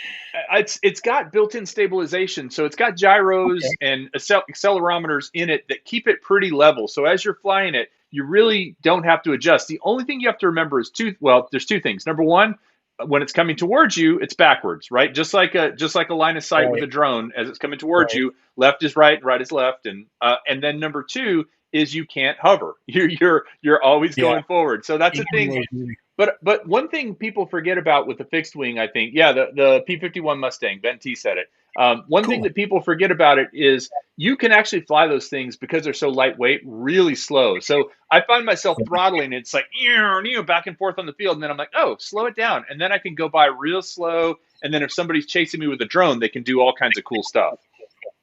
Speaker 1: it's got built-in stabilization, so it's got gyros
Speaker 2: Okay.
Speaker 1: and accelerometers in it that keep it pretty level. So as you're flying it, you really don't have to adjust. The only thing you have to remember is there's two things. Number one, when it's coming towards you, it's backwards, right? Just like a line of sight with
Speaker 2: Right.
Speaker 1: a drone. As it's coming towards
Speaker 2: Right.
Speaker 1: you, left is right, right is left, and then number two is you can't hover. You're always
Speaker 2: Yeah.
Speaker 1: going forward. So that's
Speaker 2: You
Speaker 1: the
Speaker 2: can
Speaker 1: thing.
Speaker 2: always move.
Speaker 1: But one thing people forget about with the fixed wing, I think, yeah, the P-51 Mustang, Ben T said it. One thing
Speaker 2: Cool.
Speaker 1: that people forget about it is you can actually fly those things because they're so lightweight, really slow. So I find myself throttling. It's like back and forth on the field, and then I'm like, oh, slow it down, and then I can go by real slow. And then if somebody's chasing me with a drone, they can do all kinds of cool stuff.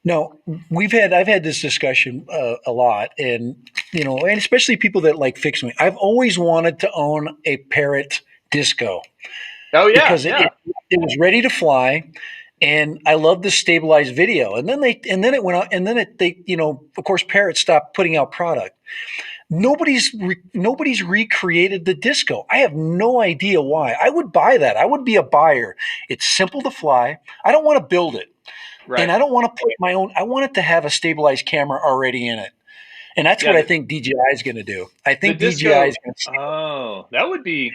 Speaker 2: No, I've had this discussion a lot, and and especially people that like fixed wing. I've always wanted to own a Parrot Disco
Speaker 1: Oh yeah,
Speaker 2: because
Speaker 1: yeah,
Speaker 2: it was ready to fly, and I love the stabilized video. And then it went out, and then of course Parrot stopped putting out product. Nobody's recreated the Disco. I have no idea why. I would buy that. I would be a buyer. It's simple to fly. I don't want to build it. And
Speaker 1: right.
Speaker 2: I don't want to put my own. I want it to have a stabilized camera already in it, and that's
Speaker 1: Yeah,
Speaker 2: what I think DJI is going to do. I
Speaker 1: the
Speaker 2: think DJI is
Speaker 1: disco.
Speaker 2: going to.
Speaker 1: Oh, that would be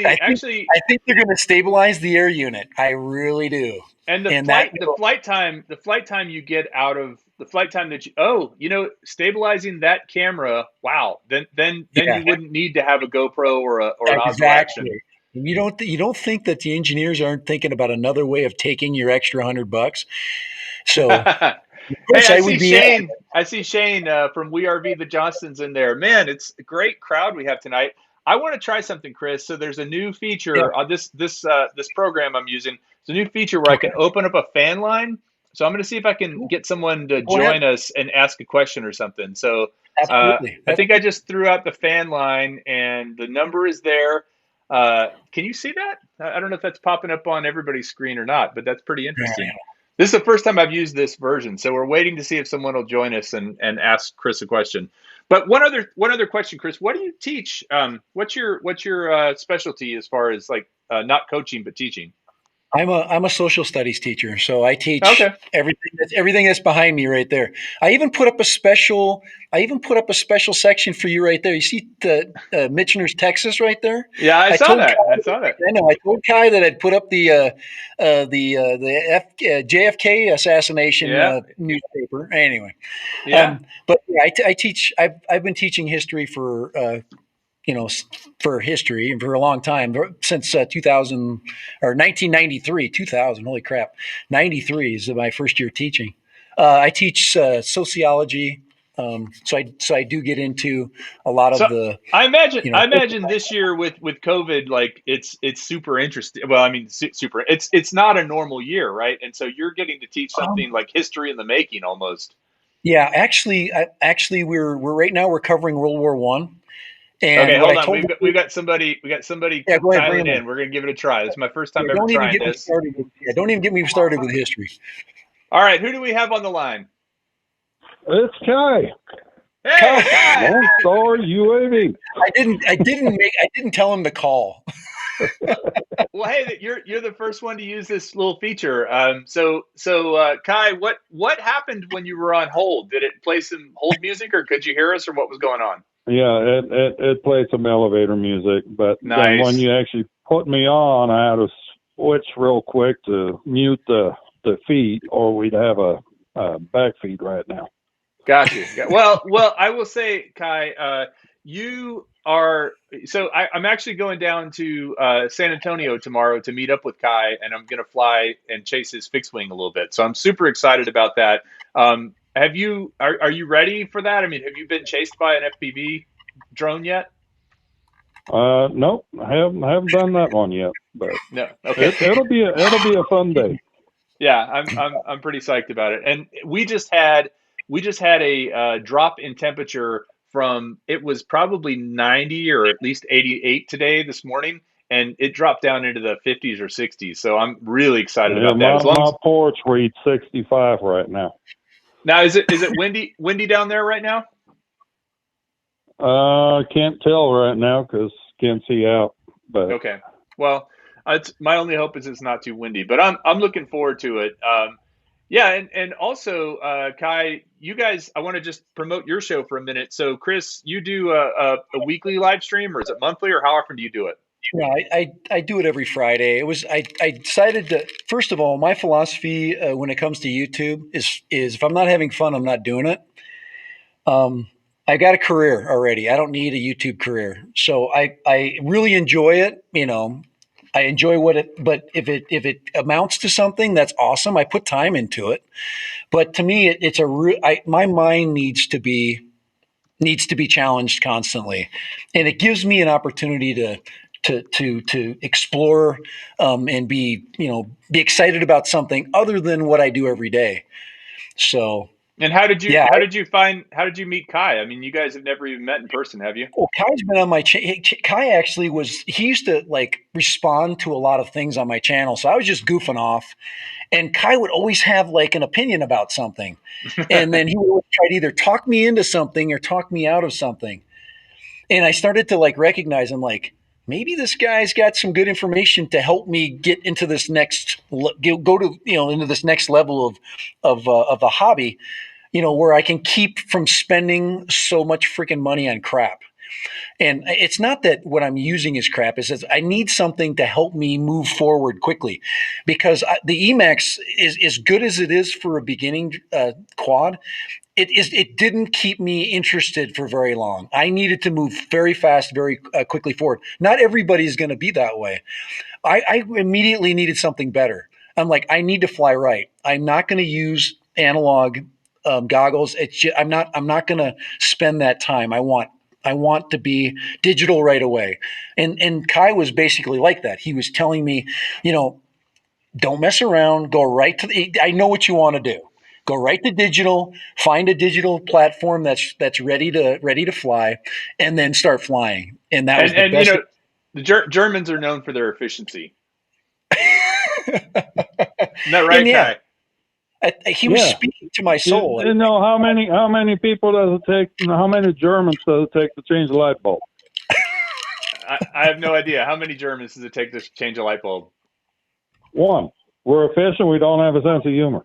Speaker 2: I think
Speaker 1: actually,
Speaker 2: I think they're going to stabilize the air unit. I really do,
Speaker 1: and
Speaker 2: and that
Speaker 1: the flight time you get out of the flight time that stabilizing that camera. Wow, then
Speaker 2: yeah,
Speaker 1: you wouldn't need to have a GoPro or an Osmo Action.
Speaker 2: exactly. You don't think that the engineers aren't thinking about another way of taking your extra $100? So of
Speaker 1: Hey,
Speaker 2: course I would be in.
Speaker 1: I see Shane from We Are V the Johnsons in there. Man, it's a great crowd we have tonight. I want to try something, Chris. So there's a new
Speaker 2: Yeah.
Speaker 1: feature on this program I'm using. It's a new feature where I
Speaker 2: Okay.
Speaker 1: can open up a fan line. So I'm going to see if I can get someone to
Speaker 2: Go ahead.
Speaker 1: join us and ask a question or something. So
Speaker 2: Absolutely.
Speaker 1: I
Speaker 2: That's
Speaker 1: think I just threw out the fan line and the number is there. Can you see that? I don't know if that's popping up on everybody's screen or not, but that's pretty interesting. This is the first time I've used this version, so we're waiting to see if someone will join us and ask Chris a question. But one other question, Chris. What do you teach? What's your specialty as far as like not coaching but teaching?
Speaker 2: I'm a social studies teacher, so I teach
Speaker 1: Okay.
Speaker 2: everything that's behind me right there. I even put up a special section for you right there. You see the Michener's Texas right there.
Speaker 1: Yeah, I
Speaker 2: I
Speaker 1: saw
Speaker 2: told Kai,
Speaker 1: that. I saw that.
Speaker 2: I told Kai that I'd put up the JFK assassination
Speaker 1: Yeah,
Speaker 2: newspaper. Anyway,
Speaker 1: yeah.
Speaker 2: but yeah, I teach. I've been teaching history for for history and for a long time since 2000 or 1993. 2000, holy crap, 93 is my first year teaching. I teach sociology, so I do get into a lot
Speaker 1: So
Speaker 2: of the
Speaker 1: I imagine
Speaker 2: you know
Speaker 1: I imagine this year with COVID, like it's super interesting. Well, I mean, super. It's not a normal year, right? And so you're getting to teach
Speaker 2: um,
Speaker 1: something like history in the making almost.
Speaker 2: yeah, actually we're right now we're covering World War I,
Speaker 1: Okay,
Speaker 2: and what I
Speaker 1: hold on.
Speaker 2: told
Speaker 1: We got somebody
Speaker 2: yeah, go ahead, bring
Speaker 1: dialing
Speaker 2: them in.
Speaker 1: in. We're gonna give it a try. This is my first
Speaker 2: Yeah,
Speaker 1: time ever trying this.
Speaker 2: don't even get me started with history.
Speaker 1: All right, who do we have on the line?
Speaker 3: It's Kai,
Speaker 1: Hey,
Speaker 2: Kai,
Speaker 1: Kai.
Speaker 3: Lone Star UAV.
Speaker 2: I didn't tell him to call.
Speaker 1: Well, hey, you're the first one to use this little feature. Kai, what happened when you were on hold? Did it play some hold music, or could you hear us, or what was going on?
Speaker 3: Yeah, it played some elevator music, but then when
Speaker 1: Nice.
Speaker 3: you actually put me on, I had to switch real quick to mute the feed, or we'd have a back feed right now.
Speaker 1: Gotcha. Well, I will say, Kai, you are. I'm actually going down to San Antonio tomorrow to meet up with Kai, and I'm going to fly and chase his fixed wing a little bit. So I'm super excited about that. Are you ready for that? I mean, have you been chased by an FPV drone yet?
Speaker 3: Nope, I haven't done that one yet, but
Speaker 1: No. Okay.
Speaker 3: it'll be a fun day.
Speaker 1: Yeah, I'm pretty psyched about it. And we just had a drop in temperature from it was probably 90 or at least 88 today this morning, and it dropped down into the 50s or 60s. So I'm really excited
Speaker 3: Yeah,
Speaker 1: about that. As long
Speaker 3: my
Speaker 1: as
Speaker 3: porch reads 65 right now.
Speaker 1: now is it windy down there right now?
Speaker 3: Can't tell right now because can't see out, but
Speaker 1: Okay. Well, it's my only hope is it's not too windy, but I'm looking forward to it. Yeah, and also, Kai, you guys, I want to just promote your show for a minute. So, Chris, you do a weekly live stream, or is it monthly, or how often do you do it?
Speaker 2: Yeah, I do it every Friday. I decided to first of all, my philosophy when it comes to YouTube is if I'm not having fun, I'm not doing it. Um, I got a career already. I don't need a YouTube career. So I really enjoy it. I enjoy what it. But if it amounts to something, that's awesome. I put time into it. But to me, it's my mind needs to be challenged constantly, and it gives me an opportunity to explore and be excited about something other than what I do every day. So
Speaker 1: And
Speaker 2: yeah.
Speaker 1: how did you meet Kai? I mean, you guys have never even met in person, have you?
Speaker 2: Well, Kai's been on my Kai actually he used to like respond to a lot of things on my channel. So I was just goofing off, and Kai would always have like an opinion about something. And then he would always try to either talk me into something or talk me out of something. And I started to like recognize, I'm like, maybe this guy's got some good information to help me get into this next, go to, into this next level of the hobby, where I can keep from spending so much freaking money on crap. And it's not that what I'm using is crap. It's that I need something to help me move forward quickly, because the Emax is as good as it is for a beginning quad. It didn't keep me interested for very long. I needed to move very fast, very quickly forward. Not everybody is going to be that way. I immediately needed something better. I'm like, I need to fly right. I'm not going to use analog goggles. I'm not going to spend that time. I want to be digital right away. And Kai was basically like that. He was telling me, don't mess around. Go right to I know what you want to do. Go right to digital. Find a digital platform that's ready to fly, and then start flying. And that was the
Speaker 1: And
Speaker 2: best.
Speaker 1: the Germans are known for their efficiency. Isn't that
Speaker 2: And
Speaker 1: right,
Speaker 2: yeah,
Speaker 1: Kai?
Speaker 2: he was
Speaker 3: Yeah.
Speaker 2: speaking to my
Speaker 3: You,
Speaker 2: soul.
Speaker 3: you know how many people does it take? How many Germans does it take to change a light bulb?
Speaker 1: I have no idea. How many Germans does it take to change a light bulb?
Speaker 3: One. We're efficient. We don't have a sense of humor.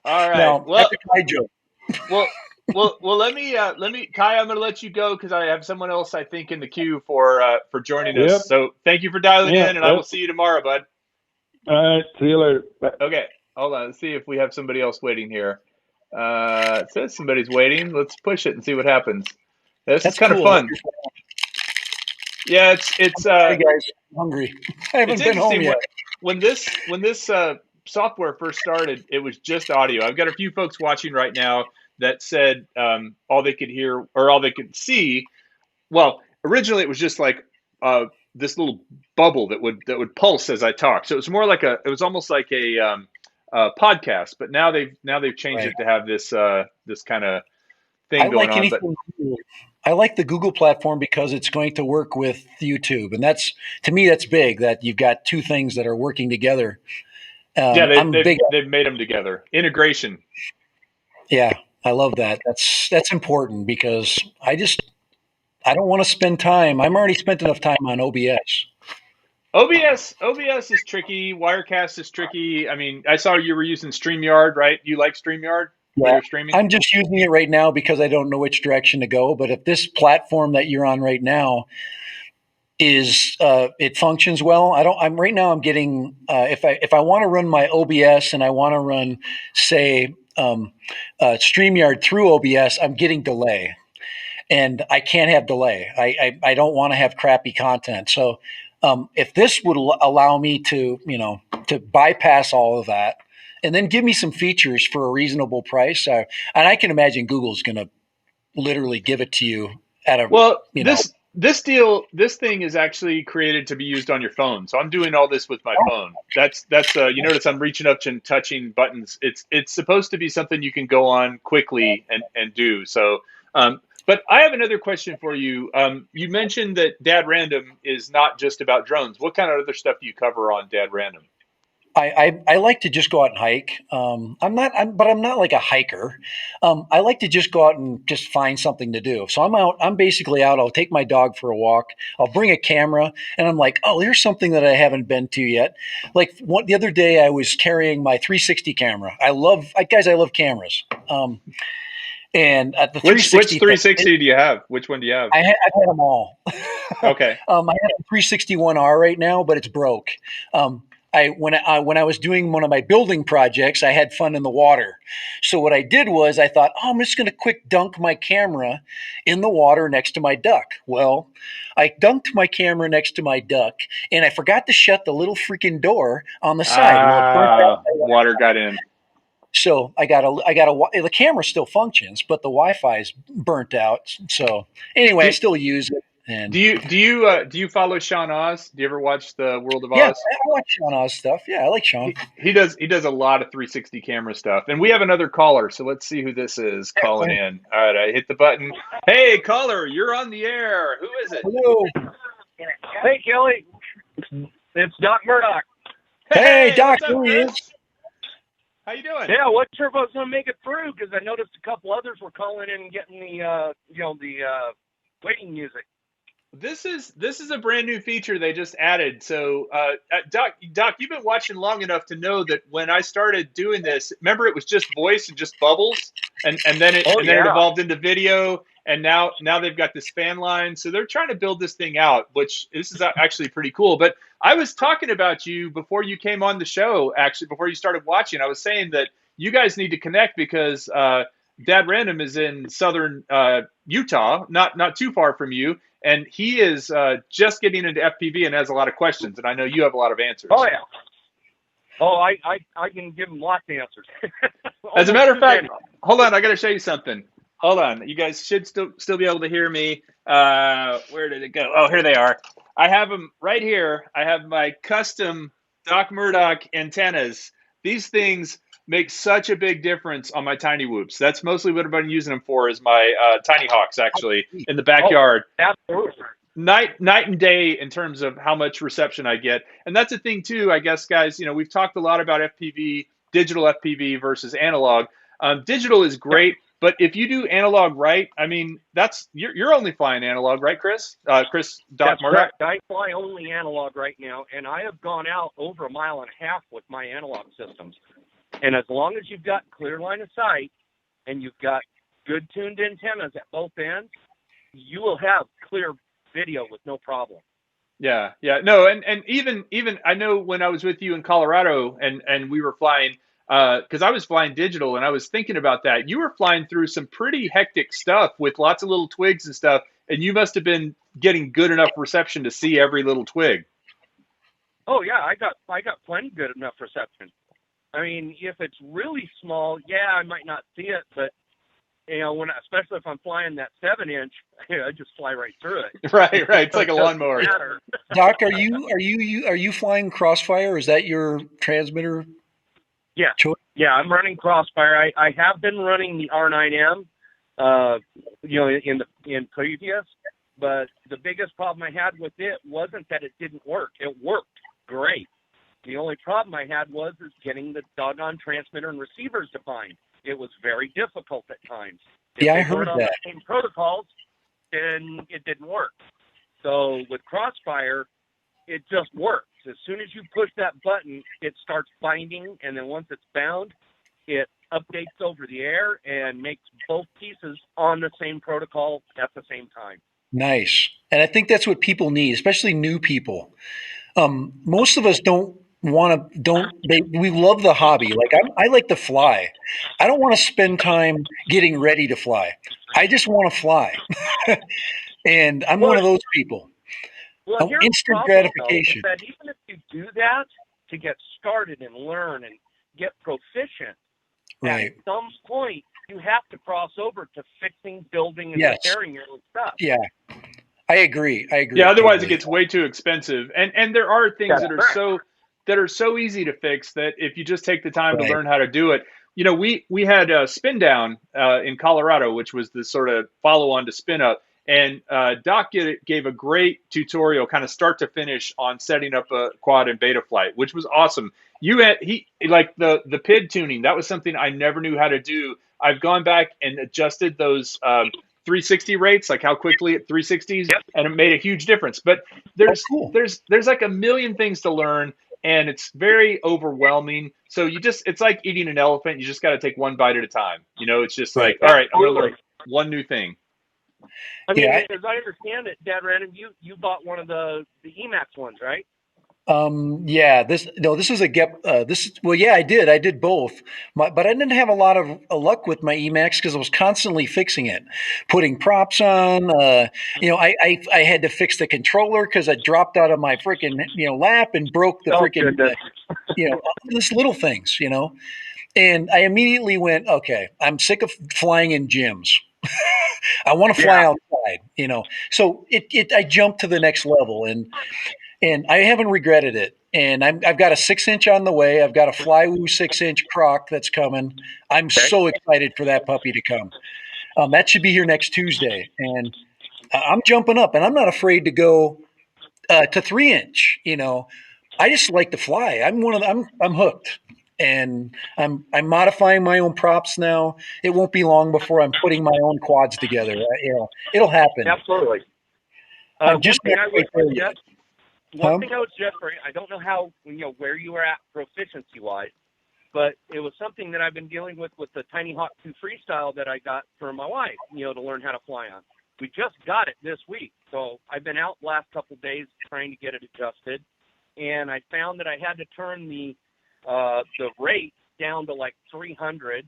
Speaker 1: All right.
Speaker 2: Now that's a Kai joke.
Speaker 1: Well, let me, Kai. I'm going to let you go because I have someone else I think in the queue for joining us.
Speaker 3: Yep.
Speaker 1: So thank you for dialing
Speaker 3: Yep.
Speaker 1: in, and I will see you tomorrow, bud.
Speaker 3: All right. See you later. Bye.
Speaker 1: Okay, hold on. Let's see if we have somebody else waiting here. It says somebody's waiting. Let's push it and see what happens. This is
Speaker 2: That's
Speaker 1: kind of
Speaker 2: cool.
Speaker 1: fun. Yeah,
Speaker 2: Sorry, guys. I'm hungry. I
Speaker 1: it's
Speaker 2: haven't been home
Speaker 1: interesting.
Speaker 2: yet.
Speaker 1: When this software first started, it was just audio. I've got a few folks watching right now that said all they could hear or all they could see. Well, originally it was just like this little bubble that would pulse as I talked. So it was more like it was almost like a podcast. But now they've changed
Speaker 2: Right.
Speaker 1: it to have this kind of
Speaker 2: I
Speaker 1: thing going
Speaker 2: like
Speaker 1: on. But
Speaker 2: anything. I like the Google platform because it's going to work with YouTube, and that's to me that's big. That you've got two things that are working together.
Speaker 1: yeah,
Speaker 2: I'm big.
Speaker 1: they've made them together. Integration.
Speaker 2: Yeah, I love that. That's important because I don't want to spend time. I'm already spent enough time on OBS.
Speaker 1: OBS is tricky. Wirecast is tricky. I mean, I saw you were using StreamYard, right? You like StreamYard for
Speaker 2: Yeah,
Speaker 1: your streaming?
Speaker 2: I'm just using it right now because I don't know which direction to go. But if this platform that you're on right now is it functions well, I'm right now. I'm getting if I want to run my OBS and I want to run say StreamYard through OBS, I'm getting delay. And I can't have delay. I don't want to have crappy content. So if this would allow me to, to bypass all of that and then give me some features for a reasonable price, and I can imagine Google's going to literally give it to you at a,
Speaker 1: Well,
Speaker 2: you know,
Speaker 1: this thing is actually created to be used on your phone. So I'm doing all this with my phone. That's you notice I'm reaching up and touching buttons. It's supposed to be something you can go on quickly and do. So but I have another question for you. You mentioned that Dad Random is not just about drones. What kind of other stuff do you cover on Dad Random?
Speaker 2: I like to just go out and hike. But I'm not like a hiker. I like to just go out and just find something to do. So I'm out. I'm basically out. I'll take my dog for a walk. I'll bring a camera, and I'm like, oh, here's something that I haven't been to yet. Like the other day, I was carrying my 360 camera. Guys. I love cameras. And at the
Speaker 1: Which
Speaker 2: 360 thing,
Speaker 1: 360 do you have? Which one do you have?
Speaker 2: I've had them all.
Speaker 1: Okay.
Speaker 2: I have a 361R right now, but it's broke. When I was doing one of my building projects, I had fun in the water. So what I did was I thought, oh, I'm just going to quick dunk my camera in the water next to my duck. Well, I dunked my camera next to my duck, and I forgot to shut the little freaking door on the side. Well, it burnt out.
Speaker 1: Water got in.
Speaker 2: So the camera still functions, but the Wi-Fi is burnt out. So anyway, I
Speaker 1: Do,
Speaker 2: still use it. And
Speaker 1: do you follow Sean Oz? Do you ever watch the World of
Speaker 2: yeah,
Speaker 1: Oz?
Speaker 2: I watch Sean Oz stuff. Yeah, I like Sean.
Speaker 1: He does a lot of 360 camera stuff. And we have another caller, so let's see who this is calling in. All right, I hit the button. Hey, caller, you're on the air. Who is it?
Speaker 2: Hello.
Speaker 4: Hey, Kelly. It's Doc Murdoch.
Speaker 2: Hey, Doc,
Speaker 1: what's up,
Speaker 2: here he
Speaker 1: Chris?
Speaker 2: is.
Speaker 1: How you doing?
Speaker 4: Yeah, wasn't sure if I was going to make it through because I noticed a couple others were calling in and getting the waiting music.
Speaker 1: This is a brand new feature they just added. So, Doc, you've been watching long enough to know that when I started doing this, remember it was just voice and just bubbles, and then it evolved into video, and now they've got this fan line. So they're trying to build this thing out, which this is actually pretty cool. But I was talking about you before you came on the show. Actually, before you started watching, I was saying that you guys need to connect because Dad Random is in southern Utah, not too far from you. And he is just getting into FPV and has a lot of questions. And I know you have a lot of answers.
Speaker 4: Oh, yeah. Oh, I can give him lots of answers.
Speaker 1: As a matter of fact, hold on. I got to show you something. Hold on. You guys should still be able to hear me. Where did it go? Oh, here they are. I have them right here. I have my custom Doc Murdoch antennas. These things make such a big difference on my tiny whoops. That's mostly what I've been using them for is my tiny hawks, actually, in the backyard.
Speaker 4: Oh, absolutely.
Speaker 1: Night and day in terms of how much reception I get. And that's a thing too, I guess, guys. We've talked a lot about FPV, digital FPV versus analog. Digital is great, but if you do analog right, I mean, you're only flying analog, right, Chris? Chris Doc Murdoch?
Speaker 4: Correct. I fly only analog right now, and I have gone out over 1.5 miles with my analog systems. And as long as you've got clear line of sight and you've got good tuned antennas at both ends, you will have clear video with no problem.
Speaker 1: Yeah. No, and even I know when I was with you in Colorado and we were flying, because I was flying digital and I was thinking about that. You were flying through some pretty hectic stuff with lots of little twigs and stuff, and you must have been getting good enough reception to see every little twig.
Speaker 4: Oh yeah, I got plenty good enough reception. I mean, if it's really small, yeah, I might not see it, but especially if I'm flying that 7-inch, I just fly right through it.
Speaker 1: Right. It's like a lawnmower.
Speaker 2: Doc, are you flying Crossfire? Is that your transmitter?
Speaker 4: Yeah.
Speaker 2: choice?
Speaker 4: Yeah, I'm running Crossfire. I have been running the R9M, in previous, but the biggest problem I had with it wasn't that it didn't work. It worked great. The only problem I had was getting the doggone transmitter and receivers defined. It was very difficult at times. If
Speaker 2: I heard
Speaker 4: on
Speaker 2: that.
Speaker 4: the same protocols, then it didn't work. So with Crossfire, it just works. As soon as you push that button, it starts binding, and then once it's bound, it updates over the air and makes both pieces on the same protocol at the same time.
Speaker 2: Nice. And I think that's what people need, especially new people. Most of us we love the hobby. Like I like to fly. I don't want to spend time getting ready to fly. I just want to fly. And I'm one of those people.
Speaker 4: Well, here's
Speaker 2: Instant
Speaker 4: the problem,
Speaker 2: gratification.
Speaker 4: though, is that even if you do that to get started and learn and get proficient,
Speaker 2: Right.
Speaker 4: at some point you have to cross over to fixing, building, and
Speaker 2: Yes.
Speaker 4: repairing your own stuff.
Speaker 2: Yeah. I agree.
Speaker 1: Yeah, otherwise
Speaker 2: totally.
Speaker 1: it gets way too expensive. And there are things that are so easy to fix that if you just take the time to
Speaker 2: Right.
Speaker 1: learn how to do it. We had a spin down in Colorado, which was the sort of follow on to spin up. And Doc gave a great tutorial, kind of start to finish, on setting up a quad and beta flight, which was awesome. Like the PID tuning. That was something I never knew how to do. I've gone back and adjusted those 360 rates, like how quickly at 360s, and it made a huge difference. But there's like a million things to learn, and it's very overwhelming. So it's like eating an elephant. You just got to take one bite at a time. It's just like, all right, I'm going to learn one new thing.
Speaker 4: I mean, as I understand it, Dad Random, you bought one of the Emacs ones, right?
Speaker 2: This was I did both, but I didn't have a lot of luck with my Emacs because I was constantly fixing it, putting props on. I had to fix the controller because I dropped out of my freaking lap and broke the freaking this little things, and I immediately went, okay, I'm sick of flying in gyms. I want to fly
Speaker 4: Yeah.
Speaker 2: outside, you know. So I jumped to the next level, and I haven't regretted it. And I've got a 6-inch on the way. I've got a Flywoo 6-inch croc that's coming. I'm
Speaker 4: Okay.
Speaker 2: so excited for that puppy to come. That should be here next Tuesday, and I'm jumping up, and I'm not afraid to go to 3-inch. You know, I just like to fly. I'm hooked, and I'm modifying my own props now. It won't be long before I'm putting my own quads together. You know, it'll happen.
Speaker 4: Absolutely.
Speaker 2: I'm
Speaker 4: One
Speaker 2: just
Speaker 4: thing
Speaker 2: not
Speaker 4: I would
Speaker 2: quite there yet.
Speaker 4: suggest. One
Speaker 2: Huh?
Speaker 4: thing I would suggest for you, I don't know how where you were at proficiency wise, but it was something that I've been dealing with the Tiny Hawk 2 Freestyle that I got for my wife, to learn how to fly on. We just got it this week, so I've been out the last couple of days trying to get it adjusted, and I found that I had to turn the rate down to like 300,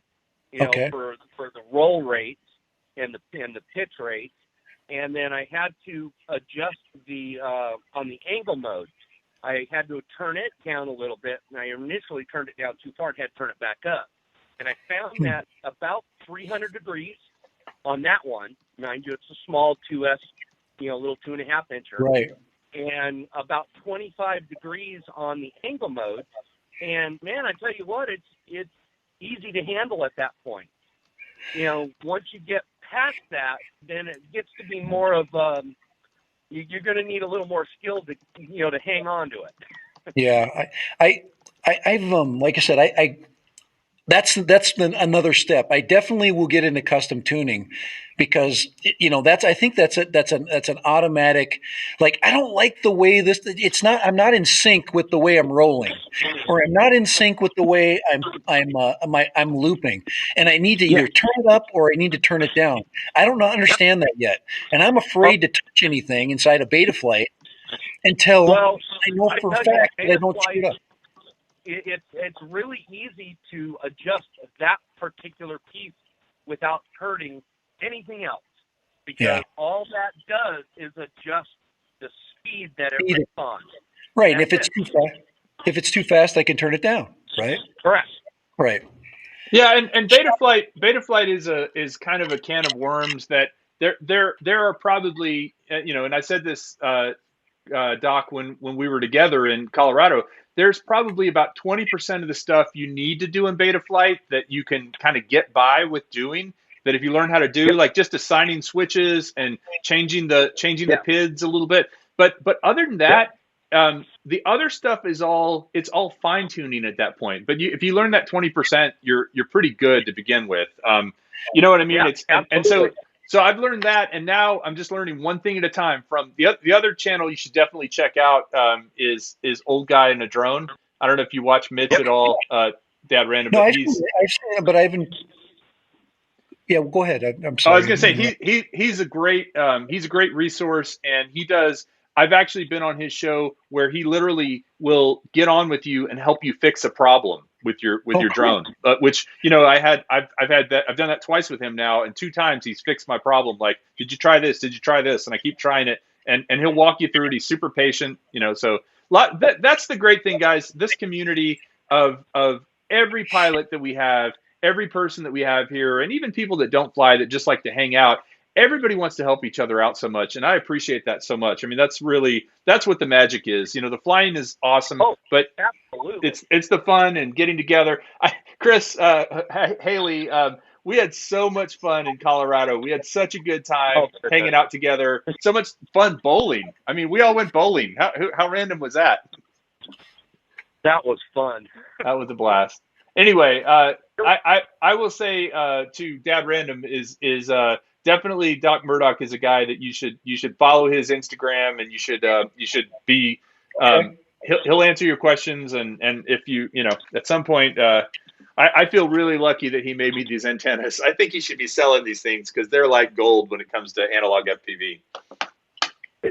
Speaker 2: Okay.
Speaker 4: for the roll rates and the pitch rate, and then I had to adjust the on the angle mode. I had to turn it down a little bit, and I initially turned it down too far and had to turn it back up. And I found that about 300 degrees on that one, mind you, it's a small 2S, little 2.5 incher,
Speaker 2: Right.
Speaker 4: and about 25 degrees on the angle mode. And man, I tell you what, it's easy to handle at that point. Once you get past that, then it gets to be more of you're going to need a little more skill to hang on to it.
Speaker 2: Yeah. I've like I said, that's another step. I definitely will get into custom tuning because I think that's an automatic. Like I don't like the way this. It's not. I'm not in sync with the way I'm rolling, or I'm not in sync with the way I'm looping, and I need to
Speaker 4: Yeah.
Speaker 2: either turn it up or I need to turn it down. I don't understand that yet, and I'm
Speaker 4: Oh,
Speaker 2: afraid to touch anything inside a beta flight until
Speaker 4: well,
Speaker 2: I know
Speaker 4: I
Speaker 2: for a
Speaker 4: tell you,
Speaker 2: fact that I
Speaker 4: beta
Speaker 2: don't screw
Speaker 4: flight,
Speaker 2: it up.
Speaker 4: it's really easy to adjust that particular piece without hurting anything else,
Speaker 2: Yeah.
Speaker 4: because all that does is adjust the speed that it
Speaker 2: Speed.
Speaker 4: responds.
Speaker 2: Right. And
Speaker 4: That's it.
Speaker 2: if it's too fast, I can turn it down. Right.
Speaker 4: Correct.
Speaker 2: Right.
Speaker 1: Yeah, and Betaflight is kind of a can of worms that there are probably and I said this Doc when we were together in Colorado. There's probably about 20% of the stuff you need to do in Betaflight that you can kind of get by with doing. That if you learn how to do,
Speaker 4: Yep.
Speaker 1: like just assigning switches and changing the
Speaker 4: Yeah.
Speaker 1: PIDs a little bit. But other than
Speaker 4: Yep.
Speaker 1: that, the other stuff is all fine tuning at that point. But if you learn that 20%, you're pretty good to begin with. You know what I mean?
Speaker 4: Yeah.
Speaker 1: It's and
Speaker 4: Absolutely.
Speaker 1: so I've learned that, and now I'm just learning one thing at a time. From the other channel you should definitely check out is Old Guy in a Drone. I don't know if you watch Mitch
Speaker 4: Yep.
Speaker 1: at all, Dad Random,
Speaker 2: No,
Speaker 1: but
Speaker 2: I've seen it, but I haven't. Yeah, well, go ahead. I'm
Speaker 1: I was
Speaker 2: sorry.
Speaker 1: gonna say he's a great resource, and he does. I've actually been on his show where he literally will get on with you and help you fix a problem with
Speaker 2: Oh,
Speaker 1: your
Speaker 2: cool.
Speaker 1: drone. Which I've had that I've done that twice with him now, and 2 times he's fixed my problem. Like, did you try this? Did you try this? And I keep trying it, and he'll walk you through it. He's super patient, So that's the great thing, guys. This community of every pilot that we have, every person that we have here, and even people that don't fly that just like to hang out, everybody wants to help each other out so much, and I appreciate that so much. I mean, that's what the magic is. The flying is awesome,
Speaker 4: Oh,
Speaker 1: but
Speaker 4: absolutely.
Speaker 1: it's the fun and getting together. Chris, Haley, we had so much fun in Colorado. We had such a good
Speaker 4: Oh,
Speaker 1: time
Speaker 4: goodness.
Speaker 1: hanging out together. So much fun bowling. I mean, we all went bowling. How random was that?
Speaker 4: That was fun.
Speaker 1: That was a blast. Anyway, I will say to Dad Random is definitely Doc Murdoch is a guy that you should follow his Instagram, and you should be
Speaker 2: Okay.
Speaker 1: he'll answer your questions, and if at some point I feel really lucky that he made me these antennas. I think he should be selling these things because they're like gold when it comes to analog FPV.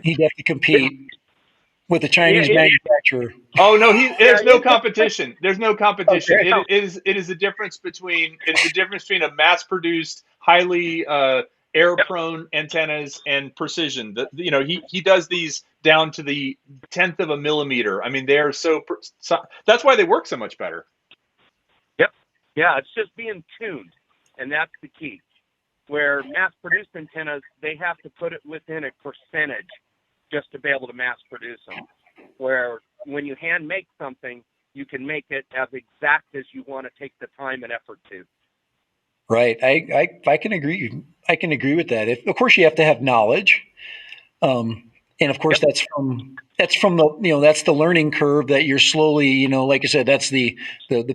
Speaker 2: He'd have to compete with a
Speaker 4: Yeah,
Speaker 2: Chinese manufacturer.
Speaker 1: Oh no, there's no
Speaker 4: it's
Speaker 1: competition. There's no competition.
Speaker 2: Okay.
Speaker 1: It is the difference between a mass produced, highly air prone antennas and precision. He does these down to the tenth of a millimeter. I mean, they are that's why they work so much better.
Speaker 4: Yep. Yeah, it's just being tuned, and that's the key. where mass-produced antennas, they have to put it within a percentage just to be able to mass-produce them. Where when you hand make something, you can make it as exact as you want to take the time and effort to.
Speaker 2: Right. I can agree. I can agree with that. Of course, you have to have knowledge, and of course,
Speaker 4: Yep.
Speaker 2: that's from the that's the learning curve that you're slowly like I said, that's the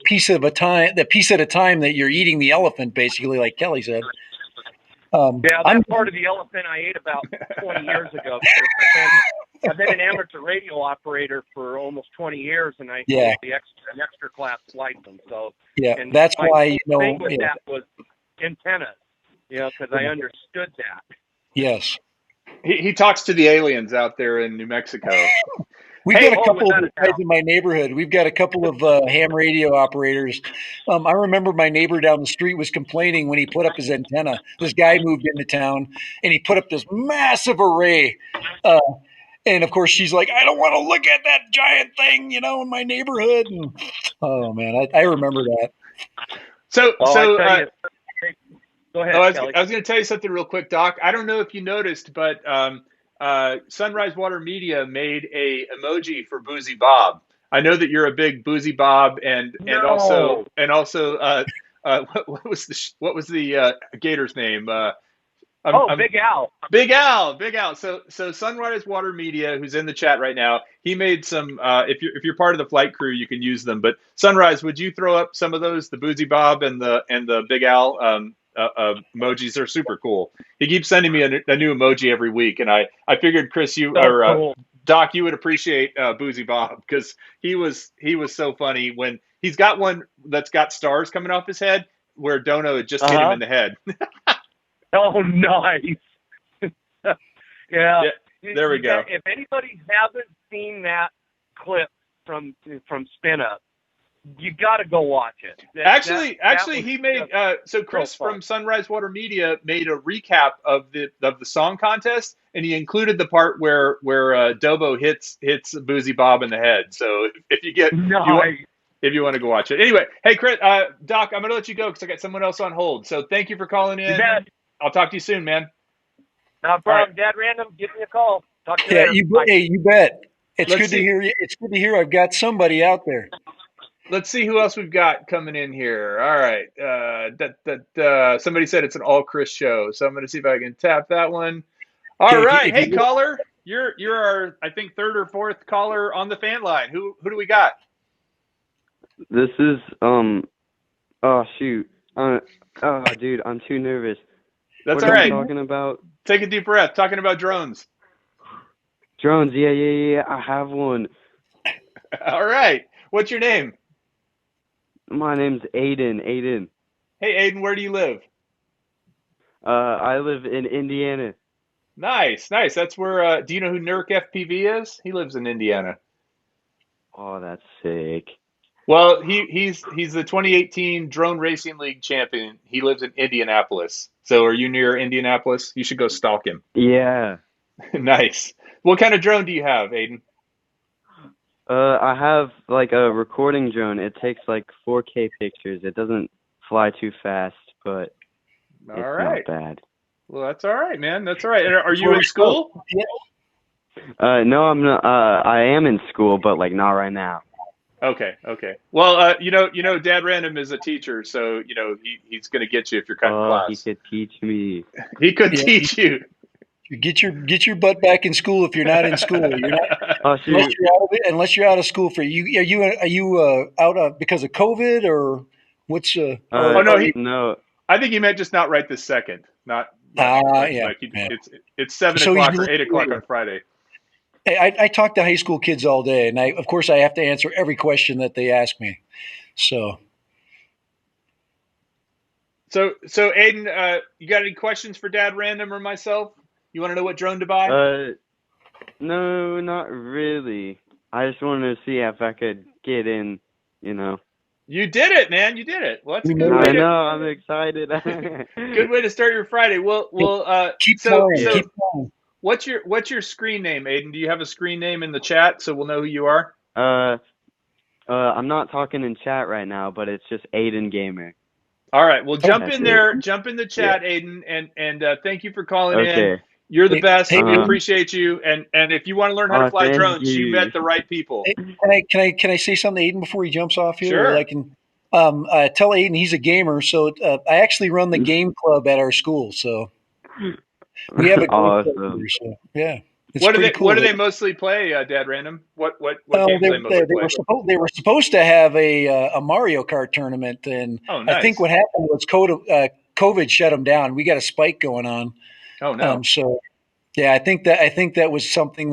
Speaker 2: piece of a time, the piece at a time that you're eating the elephant, basically, like Kelly said.
Speaker 4: Yeah, that's part of the elephant I ate about 20 years ago. I've been an amateur radio operator for almost 20 years, and I hold an extra class license. So and
Speaker 2: that's
Speaker 4: my
Speaker 2: why
Speaker 4: thing with that was antennas, because I understood that.
Speaker 2: Yes.
Speaker 1: He talks to the aliens out there in New Mexico.
Speaker 2: We've got a couple of guys in my neighborhood. We've got a couple of ham radio operators. I remember my neighbor down the street was complaining when he put up his antenna. This guy moved into town, and he put up this massive array. And, of course, she's like, I don't want to look at that giant thing, in my neighborhood. And, oh, man, I remember that.
Speaker 1: So
Speaker 4: go ahead, Kelly.
Speaker 1: I was going to tell you something real quick, Doc. I don't know if you noticed, but Sunrise Water Media made a emoji for Boozy Bob. I know that you're a big Boozy Bob, and also what was the Gator's name?
Speaker 4: Big Al.
Speaker 1: Big Al. So Sunrise Water Media, who's in the chat right now, he made some. If you're part of the flight crew, you can use them. But Sunrise, would you throw up some of those? The Boozy Bob and the Big Al emojis are super cool. He keeps sending me a new emoji every week, and I figured Chris,
Speaker 4: cool.
Speaker 1: Doc, you would appreciate Boozy Bob because he was so funny when he's got one that's got stars coming off his head where Dono had just hit him in the head.
Speaker 4: Oh, nice. Yeah.
Speaker 1: There we go.
Speaker 4: If anybody hasn't seen that clip from Spin Up, you got to go watch it.
Speaker 1: Actually, he made so Chris from Sunrise Water Media made a recap of the song contest, and he included the part where Dobo hits Boozy Bob in the head. So if you get if you want to go watch it, anyway. Hey, Chris, Doc, I'm gonna let you go because I got someone else on hold. So thank you for calling in. I'll talk to you soon, man.
Speaker 4: No problem. Right. Dad Random, give me a call. Talk to you later.
Speaker 2: You bet. It's good to hear you. It's good to hear I've got somebody out there.
Speaker 1: Let's see who else we've got coming in here. All right. Somebody said it's an all Chris show, so I'm going to see if I can tap that one. All right. Hey, caller. You're our, I think, third or fourth caller on the fan line. Who do we got?
Speaker 5: This is oh shoot. Dude, I'm too nervous.
Speaker 1: That's
Speaker 5: what
Speaker 1: all right.
Speaker 5: Talking about?
Speaker 1: Take a deep breath. Talking about drones.
Speaker 5: Drones, yeah. I have one.
Speaker 1: All right. What's your name?
Speaker 5: My name's Aiden.
Speaker 1: Hey, Aiden, where do you live?
Speaker 5: I live in Indiana.
Speaker 1: Nice. That's where. Do you know who Nurk FPV is? He lives in Indiana.
Speaker 5: Oh, that's sick.
Speaker 1: Well, he's the 2018 Drone Racing League champion. He lives in Indianapolis. So are you near Indianapolis? You should go stalk him.
Speaker 5: Yeah.
Speaker 1: Nice. What kind of drone do you have, Aiden?
Speaker 5: I have like a recording drone. It takes like 4K pictures. It doesn't fly too fast, but it's not bad.
Speaker 1: Well, that's all right, man. That's all right. Are you in school?
Speaker 5: No, I'm not. I am in school, but like not right now.
Speaker 1: Okay. Well, Dad Random is a teacher, so he's going to get you if you're cutting class.
Speaker 5: He could teach me.
Speaker 1: He could teach you.
Speaker 2: Get your butt back in school if you're not in school. You're not unless you're out of school for you. Are you out because of COVID or what's?
Speaker 5: No.
Speaker 1: I think he meant just not right this second. It's 7 o'clock or 8 o'clock on Friday.
Speaker 2: I talk to high school kids all day, and of course I have to answer every question that they ask me. So
Speaker 1: Aiden, you got any questions for Dad Random or myself? You want to know what drone to buy?
Speaker 5: No, not really. I just wanted to see if I could get in,
Speaker 1: You did it, man. You did it. Well, that's a good way.
Speaker 5: I know. I'm excited.
Speaker 1: Good way to start your Friday. Well,
Speaker 2: keep going.
Speaker 1: What's your screen name, Aiden? Do you have a screen name in the chat so we'll know who you are?
Speaker 5: I'm not talking in chat right now, but it's just Aiden Gamer.
Speaker 1: All right. Well, jump
Speaker 5: That's
Speaker 1: in
Speaker 5: it.
Speaker 1: there, jump in the chat, Aiden, and thank you for calling in.
Speaker 5: Okay.
Speaker 1: You're the
Speaker 2: Hey,
Speaker 1: best.
Speaker 2: hey,
Speaker 1: We
Speaker 5: Uh-huh.
Speaker 1: appreciate you. And if you want to learn how to fly
Speaker 5: Thank
Speaker 1: drones, you
Speaker 5: you.
Speaker 1: met the right people.
Speaker 2: hey, can I say something to Aiden before he jumps off here? Or I
Speaker 1: Sure.
Speaker 2: can tell Aiden he's a gamer. So I actually run the game club at our school. So we have a game club
Speaker 5: Awesome.
Speaker 2: here. So yeah, it's pretty
Speaker 1: What
Speaker 2: cool.
Speaker 1: do they mostly play, Dad Random? What
Speaker 2: Well,
Speaker 1: games do they mostly
Speaker 2: they
Speaker 1: play?
Speaker 2: were supposed to have a Mario Kart tournament, and
Speaker 1: Oh,
Speaker 2: I think
Speaker 1: nice.
Speaker 2: what happened was COVID shut them down. We got a spike going on.
Speaker 1: Oh no.
Speaker 2: So yeah, I think that was something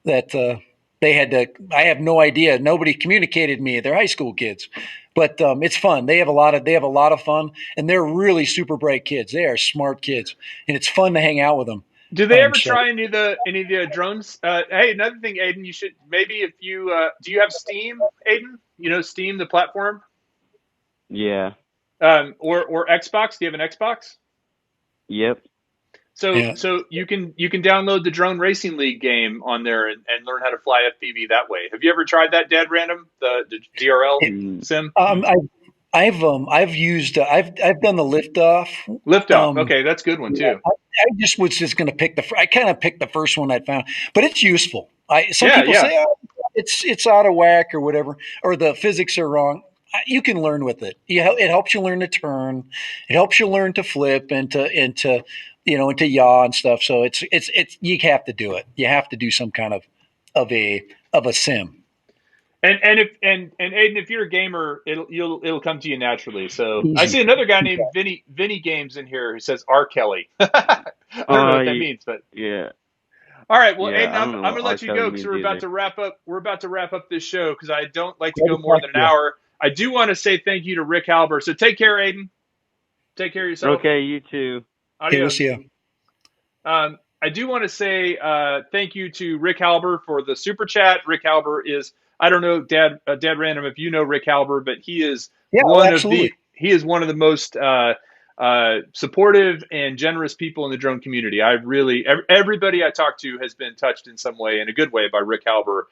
Speaker 2: that they had to. I have no idea. Nobody communicated me. They're high school kids, but it's fun. They have a lot of fun, and they're really super bright kids. They are smart kids, and it's fun to hang out with them.
Speaker 1: Do they ever
Speaker 2: So
Speaker 1: try any of the drones? Hey, another thing, Aiden, you should maybe if you do you have Steam, Aiden? You know Steam, the platform,
Speaker 5: Yeah.
Speaker 1: or Xbox? Do you have an Xbox?
Speaker 5: Yep.
Speaker 2: yeah,
Speaker 1: So you can download the Drone Racing League game on there and learn how to fly FPV that way. Have you ever tried that, Dead Random, the DRL
Speaker 5: Mm.
Speaker 1: sim?
Speaker 2: I, I've used I've done the liftoff.
Speaker 1: Liftoff.
Speaker 2: Um,
Speaker 1: Okay, that's a good one
Speaker 2: yeah,
Speaker 1: too.
Speaker 2: I just was just going to pick I kind of picked the first one I found, but it's useful. Some
Speaker 1: Yeah,
Speaker 2: people
Speaker 1: yeah.
Speaker 2: say it's out of whack or whatever, or the physics are wrong. You can learn with it. It helps you learn to turn. It helps you learn to flip and to and to yaw and stuff. So it's you have to do it. You have to do some kind of a sim.
Speaker 1: And if and Aiden, if you're a gamer, it'll come to you naturally. So I
Speaker 2: Easy.
Speaker 1: see another guy named Vinny Games in here who says R Kelly. I don't know what that
Speaker 5: Y-
Speaker 1: means, but
Speaker 5: yeah.
Speaker 1: all right. Well,
Speaker 5: Yeah.
Speaker 1: Aiden,
Speaker 5: I don't know
Speaker 1: I'm
Speaker 5: what
Speaker 1: gonna
Speaker 5: R.
Speaker 1: let you
Speaker 5: Kelly
Speaker 1: go because
Speaker 5: means either.
Speaker 1: we're about to wrap up this show because I don't like to
Speaker 2: Glad
Speaker 1: go
Speaker 2: to
Speaker 1: more
Speaker 2: talk
Speaker 1: than
Speaker 2: to
Speaker 1: an
Speaker 2: you.
Speaker 1: hour. I do want to say thank you to Rick Halber. So take care, Aiden. Take care of yourself.
Speaker 5: Okay. You too.
Speaker 2: Okay, we'll see
Speaker 1: Adios.
Speaker 2: you.
Speaker 1: I do want to say thank you to Rick Halber for the super chat. Rick Halber is, I don't know, Dad Random, if you know Rick Halber, but
Speaker 2: Yeah, oh, absolutely.
Speaker 1: he is one of the most supportive and generous people in the drone community. Everybody I talk to has been touched in some way, in a good way, by Rick Halber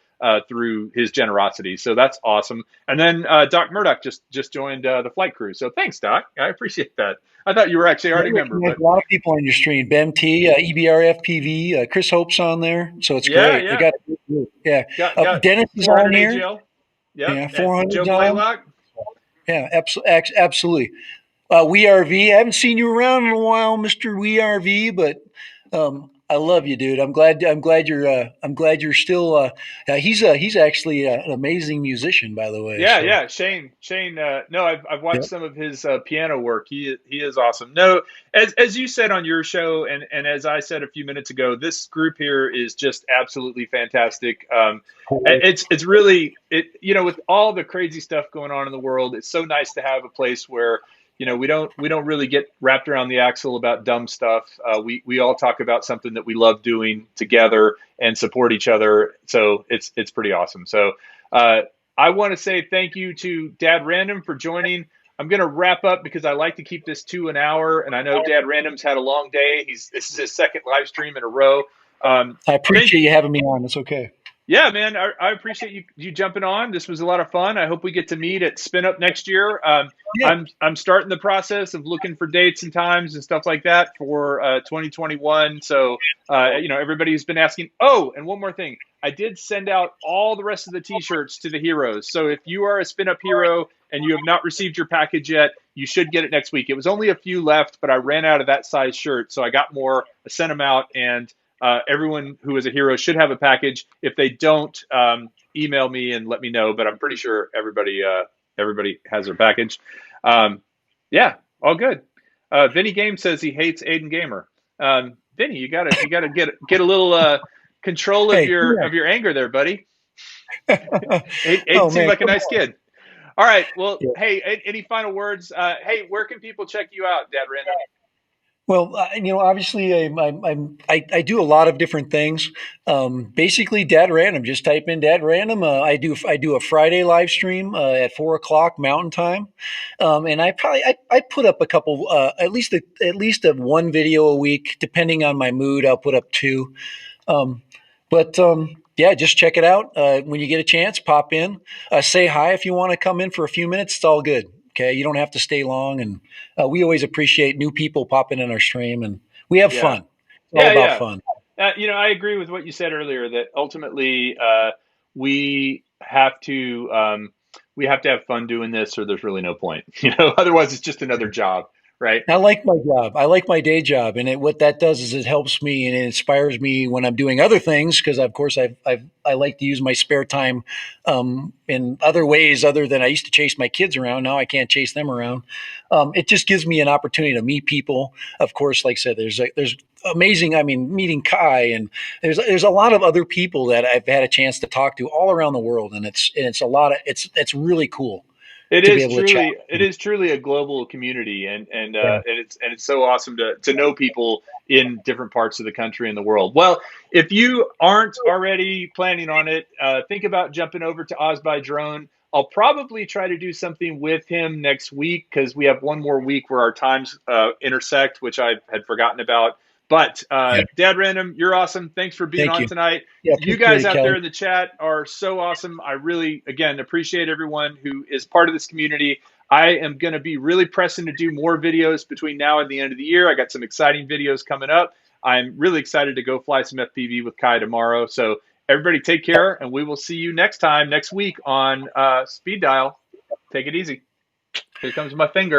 Speaker 1: through his generosity. So that's awesome. And then Doc Murdoch just joined the flight crew. So thanks, Doc. I appreciate that. I thought you were actually
Speaker 2: Yeah,
Speaker 1: already a member,
Speaker 2: there's
Speaker 1: but
Speaker 2: a lot of people on your stream. Ben T, EBRFPV, Chris Hope's on there, so it's
Speaker 1: yeah,
Speaker 2: great. They
Speaker 1: yeah.
Speaker 2: got a good group. Yeah,
Speaker 1: Got
Speaker 2: Dennis is on
Speaker 1: 400
Speaker 2: here.
Speaker 1: AGL. Yep.
Speaker 2: Yeah,
Speaker 1: And Joe
Speaker 2: 400's on.
Speaker 1: Blaylock.
Speaker 2: Yeah, absolutely. We RV. I haven't seen you around in a while, Mister We RV, but I love you, dude. I'm glad you're still. He's actually an amazing musician, by the way.
Speaker 1: Yeah,
Speaker 2: So
Speaker 1: yeah. Shane. No, I've watched
Speaker 2: yeah,
Speaker 1: some of his piano work. He is awesome. No, as you said on your show, and as I said a few minutes ago, this group here is just absolutely fantastic. It's really with all the crazy stuff going on in the world, it's so nice to have a place where we don't really get wrapped around the axle about dumb stuff. We all talk about something that we love doing together and support each other. So it's pretty awesome. So. I want to say thank you to Dad Random for joining. I'm going to wrap up because I like to keep this to an hour, and I know Dad Random's had a long day. This is his second live stream in a row.
Speaker 2: I
Speaker 1: Thank
Speaker 2: appreciate you having me on. It's okay.
Speaker 1: Yeah, man, I appreciate you jumping on. This was a lot of fun. I hope we get to meet at Spin Up next year.
Speaker 2: Yeah,
Speaker 1: I'm starting the process of looking for dates and times and stuff like that for 2021. So everybody's been asking. Oh, and one more thing, I did send out all the rest of the T-shirts to the heroes. So if you are a Spin Up hero and you have not received your package yet, you should get it next week. It was only a few left, but I ran out of that size shirt, so I got more. I sent them out and. Everyone who is a hero should have a package. If they don't, email me and let me know. But I'm pretty sure everybody has their package. Yeah, all good. Vinny Game says he hates Aiden Gamer. Vinny, you gotta get a little control of
Speaker 2: hey,
Speaker 1: your anger there, buddy. Aiden
Speaker 2: oh
Speaker 1: seemed
Speaker 2: man,
Speaker 1: like a
Speaker 2: come
Speaker 1: nice kid. All right. Well,
Speaker 2: on.
Speaker 1: hey, any final words? Hey, where can people check you out, Dad Random?
Speaker 2: Well, obviously, I do a lot of different things. Basically, Dad Random. Just type in Dad Random. I do a Friday live stream at 4 o'clock Mountain Time, and I put up a couple, at least a one video a week, depending on my mood. I'll put up two. But yeah, just check it out when you get a chance. Pop in, say hi if you want to come in for a few minutes. It's all good. Okay, you don't have to stay long, and we always appreciate new people popping in our stream, and we have
Speaker 1: Yeah.
Speaker 2: fun. It's all about
Speaker 1: Yeah.
Speaker 2: fun.
Speaker 1: I agree with what you said earlier that ultimately we have to have fun doing this, or there's really no point. Otherwise it's just another job, right?
Speaker 2: I like my job. I like my day job, and what that does is it helps me and it inspires me when I'm doing other things. Because of course I like to use my spare time in other ways other than I used to chase my kids around. Now I can't chase them around. It just gives me an opportunity to meet people. Of course, like I said, there's amazing. I mean, meeting Kai, and there's a lot of other people that I've had a chance to talk to all around the world, and it's a lot of it's really cool
Speaker 1: It
Speaker 2: to be
Speaker 1: is
Speaker 2: able to chat.
Speaker 1: truly it is truly a global community,
Speaker 2: Yeah.
Speaker 1: and it's so awesome to know people in different parts of the country and the world. Well, if you aren't already planning on it, think about jumping over to Oz by Drone. I'll probably try to do something with him next week because we have one more week where our times intersect, which I had forgotten about. But
Speaker 2: Yeah.
Speaker 1: Dad Random, you're awesome. Thanks for being
Speaker 2: Thank
Speaker 1: on
Speaker 2: you.
Speaker 1: tonight.
Speaker 2: Yeah,
Speaker 1: You
Speaker 2: appreciate
Speaker 1: guys
Speaker 2: it,
Speaker 1: out there
Speaker 2: Kelly.
Speaker 1: in the chat are so awesome. I really, again, appreciate everyone who is part of this community. I am going to be really pressing to do more videos between now and the end of the year. I got some exciting videos coming up. I'm really excited to go fly some FPV with Kai tomorrow. So everybody take care, and we will see you next week on Speed Dial. Take it easy. Here comes my finger.